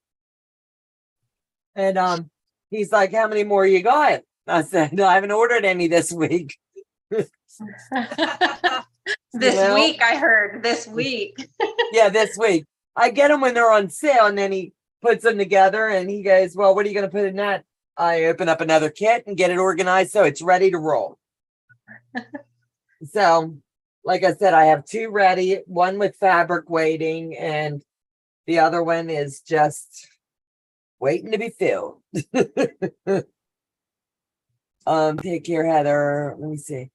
And he's like, how many more you got? I said, no, I haven't ordered any this week. This know? week, I heard this week. Yeah, this week. I get them when they're on sale, and then he puts them together and he goes, well, what are you going to put in that? I open up another kit and get it organized so it's ready to roll. So, like I said, I have 2 ready, one with fabric waiting, and the other one is just waiting to be filled. Take care, Heather. Let me see.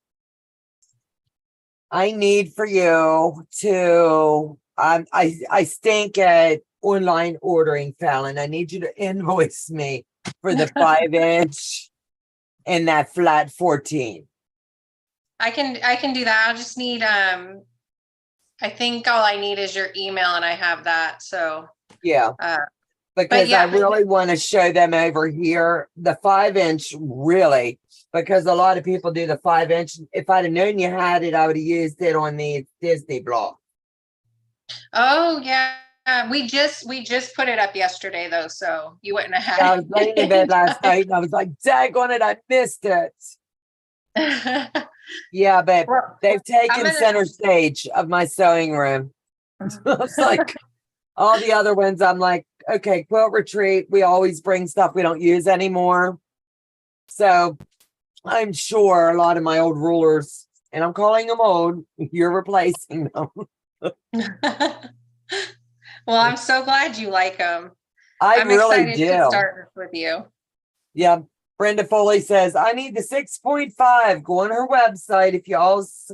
I need for you to I stink at online ordering, Fallon. I need you to invoice me for the 5-inch and that flat 14. I can do that. I'll just need I think all I need is your email and I have that. So Yeah. Because yeah. I really want to show them over here the 5-inch, really, because a lot of people do the 5-inch. If I'd have known you had it, I would have used it on the Disney block. Oh yeah. We just put it up yesterday though, so you wouldn't have I had was laying in bed last night and I was like, daggone it, I missed it. it. Yeah, but Well, they've taken center stage of my sewing room. It's like all the other ones, I'm like, okay, quilt retreat. We always bring stuff we don't use anymore. So I'm sure a lot of my old rulers, and I'm calling them old, you're replacing them. Well, I'm so glad you like them. I I'm really excited do. to start with you. Yeah. Brenda Foley says, I need the 6.5. Go on her website if y'all's.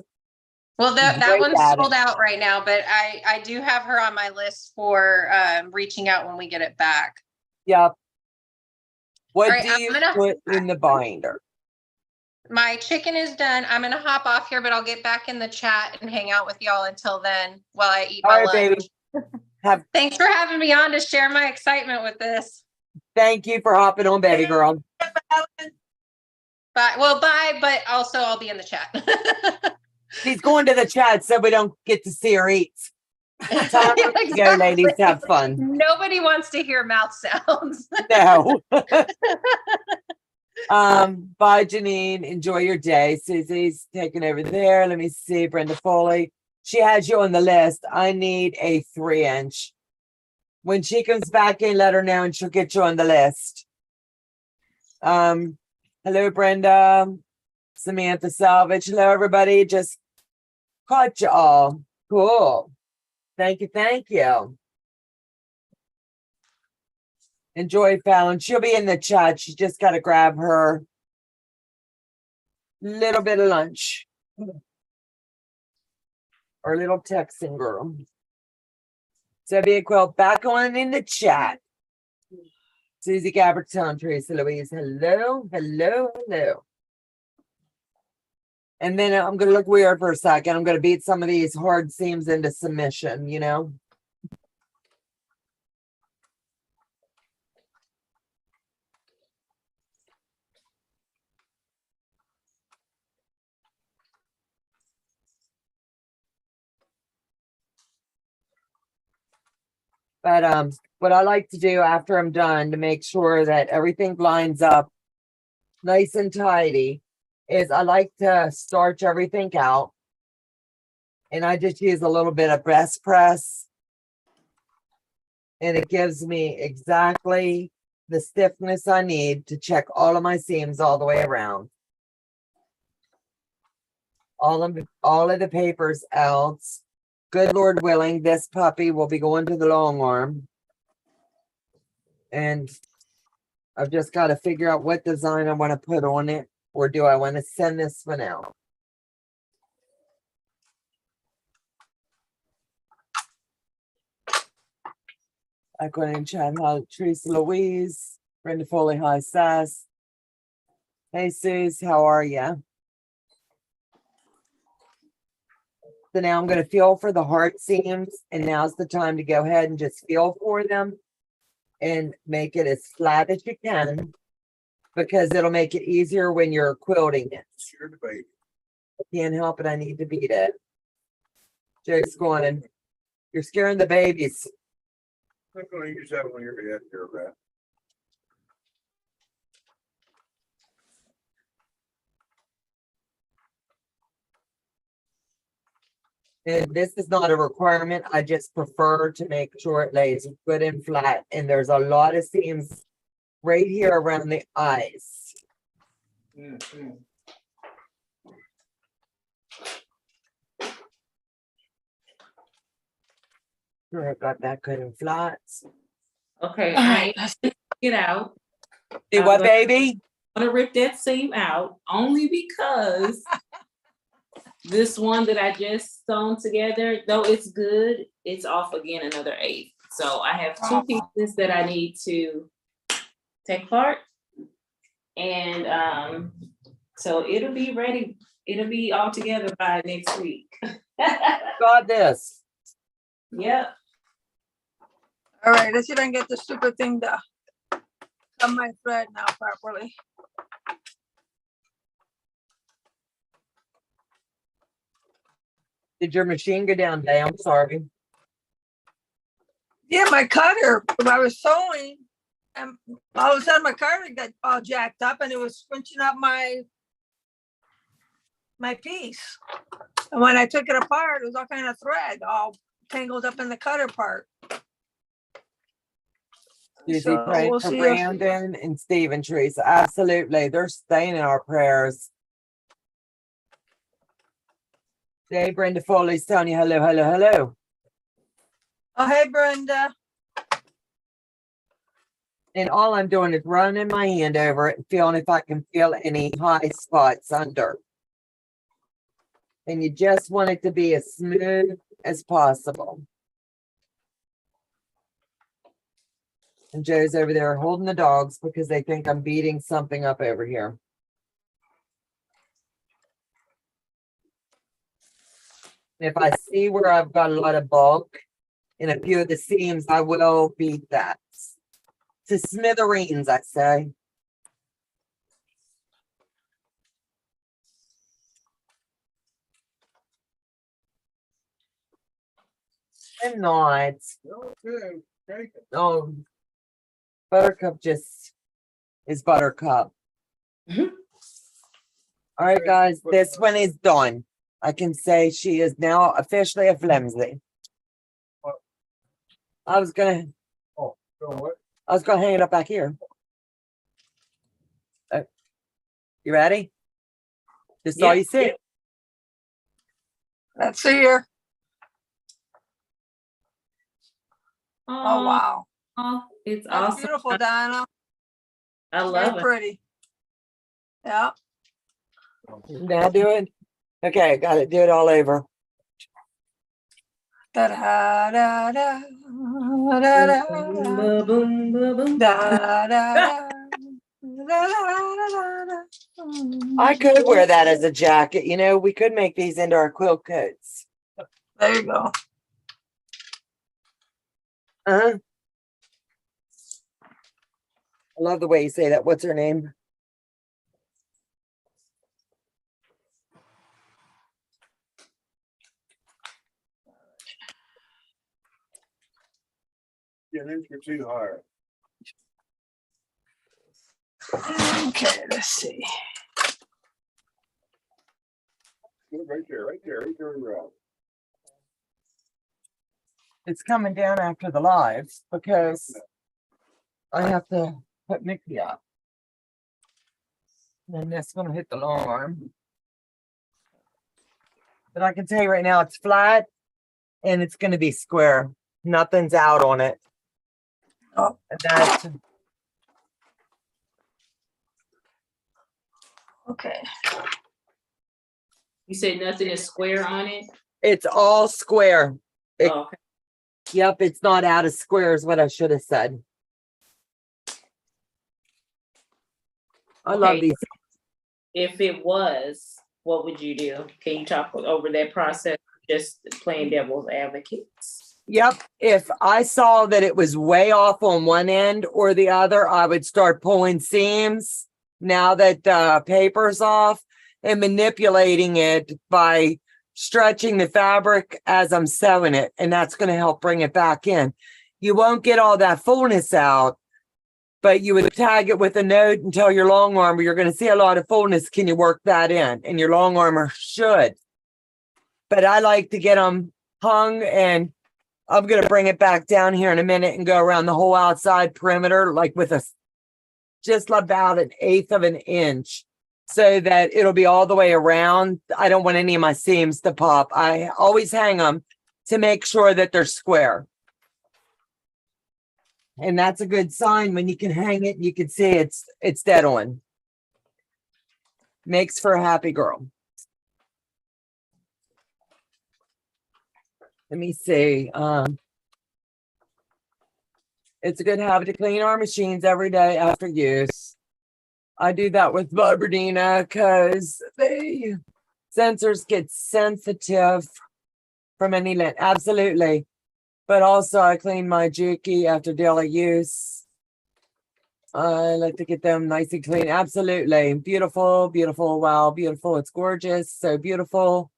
Well, that great one's at sold it. out right now, but I do have her on my list for reaching out when we get it back. Yep. What All right, do you put in the binder? My chicken is done. I'm gonna hop off here, but I'll get back in the chat and hang out with y'all until then while I eat my All right, lunch. baby. Thanks for having me on to share my excitement with this. Thank you for hopping on, baby girl. Bye. Well, bye, but also I'll be in the chat. She's going to the chat so we don't get to see her eat. Time Yeah, to go, ladies. Have fun. Nobody wants to hear mouth sounds. No. Bye, Janine. Enjoy your day. Susie's taking over there. Let me see. Brenda Foley. She has you on the list. I need a 3-inch. When she comes back in, let her know and she'll get you on the list. Hello, Brenda. Samantha Salvage. Hello, everybody. Just caught you all. Cool. Thank you. Thank you. Enjoy, Fallon. She'll be in the chat. She just got to grab her little bit of lunch. Our little texting girl. So be a quilt back on in the chat. Susie Gaberton, Teresa Louise. Hello, hello, hello. And then I'm going to look weird for a second. I'm going to beat some of these hard seams into submission, you know. But what I like to do after I'm done to make sure that everything lines up nice and tidy is I like to starch everything out. And I just use a little bit of best press. And it gives me exactly the stiffness I need to check all of my seams all the way around. All of the papers out. Good Lord willing, this puppy will be going to the long arm. And I've just got to figure out what design I want to put on it, or do I want to send this one out? I go in chat. Hi, Teresa Louise, Brenda Foley, hi, Sass. Hey, Suze, how are you? So now I'm going to feel for the heart seams, and now's the time to go ahead and just feel for them and make it as flat as you can, because it'll make it easier when you're quilting it. Sure, the baby. Can't help it, I need to beat it. Jake's going, you're scaring the babies. I'm gonna use that when you're at your rat. And this is not a requirement. I just prefer to make sure it lays good and flat. And there's a lot of seams right here around the eyes. Sure, I got that good and flat. Okay, I get out. See what, baby? I'm gonna rip that seam out only because this one that I just sewn together, though it's good, it's off again another 8. So I have 2 pieces that I need to take apart. And so it'll be ready. It'll be all together by next week. Got this. Yep. All right, let's see if I can get the stupid thing to cut my thread now properly. Did your machine go down today? I'm sorry. Yeah, my cutter, when I was sewing, and all of a sudden my cutter got all jacked up and it was scrunching up my piece. And when I took it apart, it was all kind of thread, all tangled up in the cutter part. Susie So prayed we'll for see if, Brandon and Steve and Teresa. Absolutely. They're staying in our prayers. Hey, Brenda Foley's telling you hello, hello, hello. oh, hey, Brenda. And all I'm doing is running my hand over it and feeling if I can feel any high spots under. And you just want it to be as smooth as possible. And Joe's over there holding the dogs because they think I'm beating something up over here. If I see where I've got a lot of bulk in a few of the seams, I will beat that. To smithereens, I say. I'm not. Okay, take it. Oh, Buttercup just is Buttercup. All right, guys, this one is done. I can say she is now officially a flimsy. I was gonna Oh, so what? hang it up back here. You ready? Just all you see. Let's see here. Oh, Oh, wow. it's That's awesome. beautiful, Donna. I Very love it. pretty. Yeah. Now do it. Okay, got it. Do it all over. Da da da da da da Boom, boom, boom, boom. da da da. I could wear that as a jacket. You know, we could make these into our quilt coats. There you go. I love the way you say that. What's her name? An inch or two higher. Okay, let's see. Right there, right there, right there. Right. It's coming down after the lives because I have to put Mickey up. And then that's gonna hit the long arm. But I can tell you right now, it's flat and it's gonna be square. Nothing's out on it. Oh. And that's Okay. You said nothing is square on it? it's all square. It- Oh, okay. Yep, it's not out of square is what I should have said. I love Okay. these. If it was, what would you do? Can you talk over that process? Just playing devil's advocates. Yep. If I saw that it was way off on one end or the other, I would start pulling seams now that the paper's off and manipulating it by stretching the fabric as I'm sewing it. And that's going to help bring it back in. You won't get all that fullness out, but you would tag it with a note and tell your long armor, you're going to see a lot of fullness. Can you work that in? And your long armor should. But I like to get them hung, and I'm going to bring it back down here in a minute and go around the whole outside perimeter, like with a just about 1/8 of an inch so that it'll be all the way around. I don't want any of my seams to pop. I always hang them to make sure that they're square. And that's a good sign when you can hang it and you can see it's dead on. Makes for a happy girl. Let me see. It's a good habit to clean our machines every day after use. I do that with Barberdina because the sensors get sensitive from any lint. Absolutely. But also I clean my Juki after daily use. I like to get them nice and clean. Absolutely. Beautiful, beautiful. Wow, beautiful. It's gorgeous. So beautiful.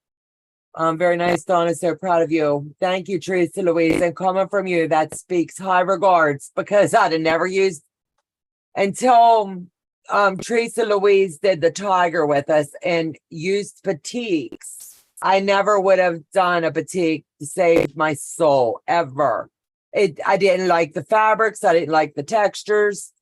Very nice, Donna. So proud of you. Thank you, Teresa Louise. And coming from you, that speaks high regards because I'd have never used until Teresa Louise did the tiger with us and used batiks. I never would have done a batik to save my soul ever. I didn't like the fabrics. I didn't like the textures.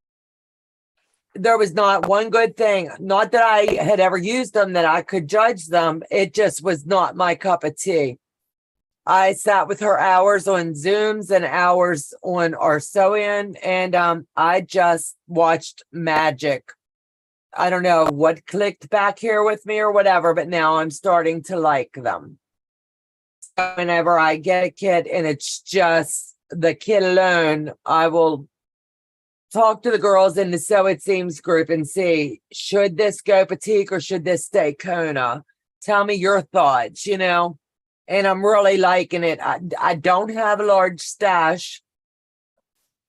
There was not one good thing. Not that I had ever used them that I could judge them. It just was not my cup of tea. I sat with her hours on Zooms and hours on our sew-in, and I just watched magic. I don't know what clicked back here with me or whatever, but now I'm starting to like them. So whenever I get a kit and it's just the kit alone, I will talk to the girls in the Sew It Seems group and see, should this go batik or should this stay Kona? Tell me your thoughts, you know? And I'm really liking it. I don't have a large stash.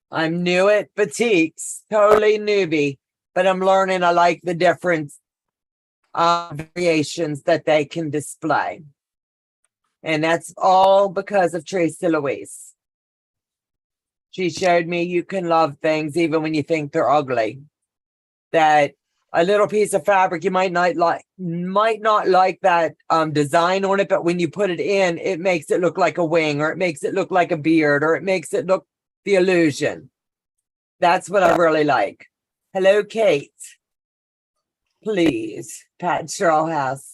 I'm new at batiks, totally newbie, but I'm learning. I like the different variations that they can display. And that's all because of Teresa Louise. She showed me you can love things even when you think they're ugly. That a little piece of fabric, you might not like that design on it, but when you put it in, it makes it look like a wing, or it makes it look like a beard, or it makes it look the illusion. That's what I really like. Hello, Kate. Please, Pat Strawhouse.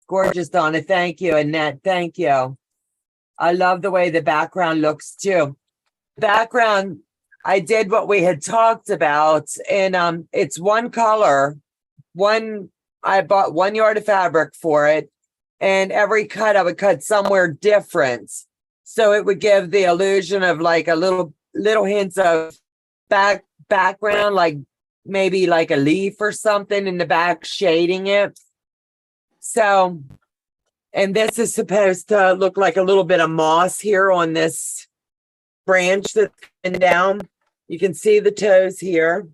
Gorgeous, Donna. Thank you. Annette, thank you. I love the way the background looks too. Background, I did what we had talked about, and it's one color. I bought 1 yard of fabric for it, and every cut I would cut somewhere different, so it would give the illusion of like a little hints of background, like maybe like a leaf or something in the back shading it. So, and this is supposed to look like a little bit of moss here on this branch that's been down. You can see the toes here.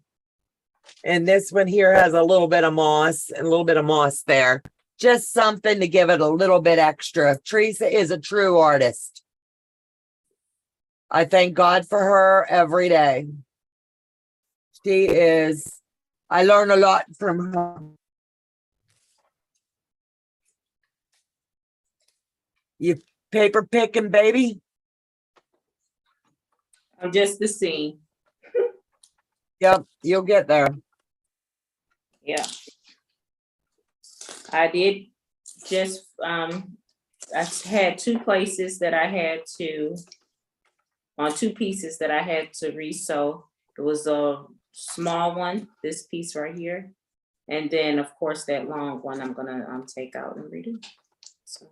And this one here has a little bit of moss and a little bit of moss there. Just something to give it a little bit extra. Teresa is a true artist. I thank God for her every day. I learn a lot from her. You paper picking, baby? I'm just the scene. Yep, you'll get there. Yeah. I did just, I had two places that I had to, on two pieces that I had to resew. It was a small one, this piece right here. And then, of course, that long one I'm gonna take out and redo. So,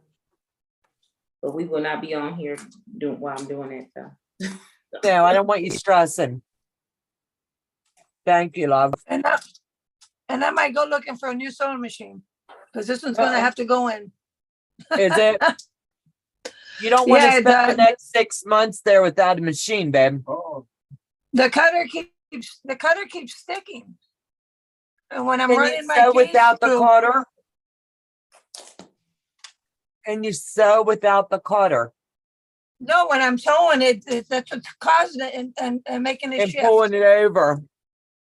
but we will not be on here doing while I'm doing it though. No, I don't want you stressing. Thank you, love. And I might go looking for a new sewing machine, because this one's gonna have to go in. Is it? You don't want to Yeah, spend the next 6 months there without a machine, babe. Oh, The cutter keeps sticking. And when I'm Can running you my sew gauge without the through, cutter? Can you sew without the cutter no, when I'm sewing it, that's what's causing it and making it and shift. pulling it over?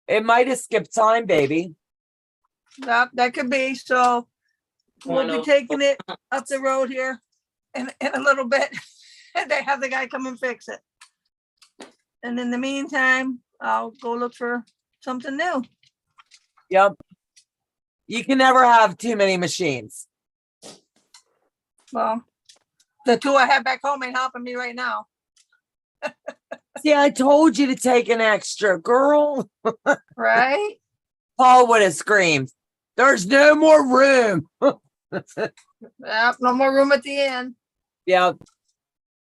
It might have skipped time, baby. That could be, so we'll be taking it up the road here in a little bit. And they have the guy come and fix it. And in the meantime, I'll go look for something new. Yep. You can never have too many machines. Well, the two I have back home ain't helping me right now. See, I told you to take an extra, girl. Right? Paul would have screamed, "There's no more room." Yep, no more room at the end. Yep.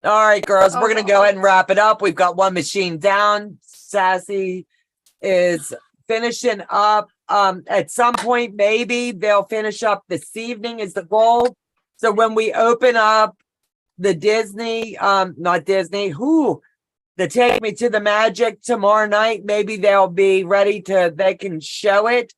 All right, girls, we're going to go ahead and wrap it up. We've got one machine down. Sassy is finishing up. At some point, maybe they'll finish up this evening is the goal. So when we open up the Disney, not Disney, the Take Me to the Magic tomorrow night, maybe they'll be ready they can show it.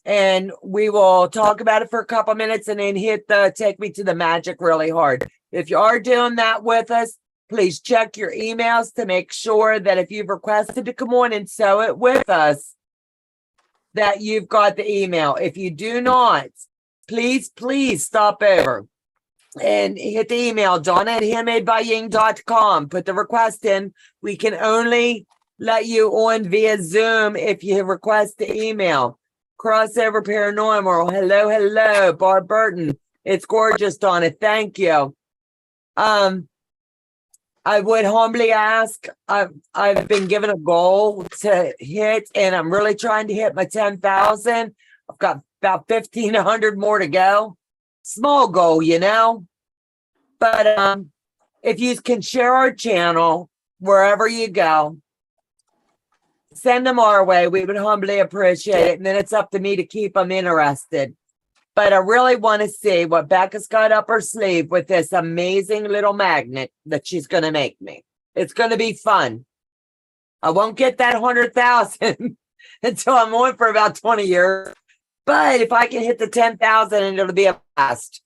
And we will talk about it for a couple minutes and then hit the Take Me to the Magic really hard. If you are doing that with us, please check your emails to make sure that if you've requested to come on and sew it with us, that you've got the email. If you do not, please stop over and hit the email, Donna at handmadebyying.com. Put the request in. We can only let you on via Zoom if you request the email. Crossover Paranormal. Hello, Barb Burton. It's gorgeous, Donna. Thank you. I would humbly ask, I've been given a goal to hit, and I'm really trying to hit my 10,000. I've got about 1,500 more to go. Small goal, you know? But if you can share our channel wherever you go, send them our way. We would humbly appreciate it. And then it's up to me to keep them interested. But I really want to see what Becca's got up her sleeve with this amazing little magnet that she's going to make me. It's going to be fun. I won't get that 100,000 until I'm on for about 20 years. But if I can hit the 10,000, it'll be a blast.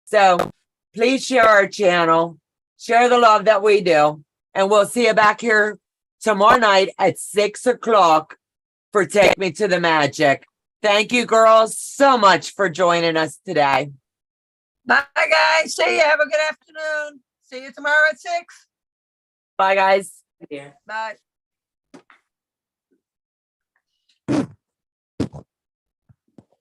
So please share our channel, share the love that we do, and we'll see you back here tomorrow night at 6 o'clock for Take Me to the Magic. Thank you, girls, so much for joining us today. Bye, guys. See you. Have a good afternoon. See you tomorrow at 6. Bye, guys. Yeah. Bye.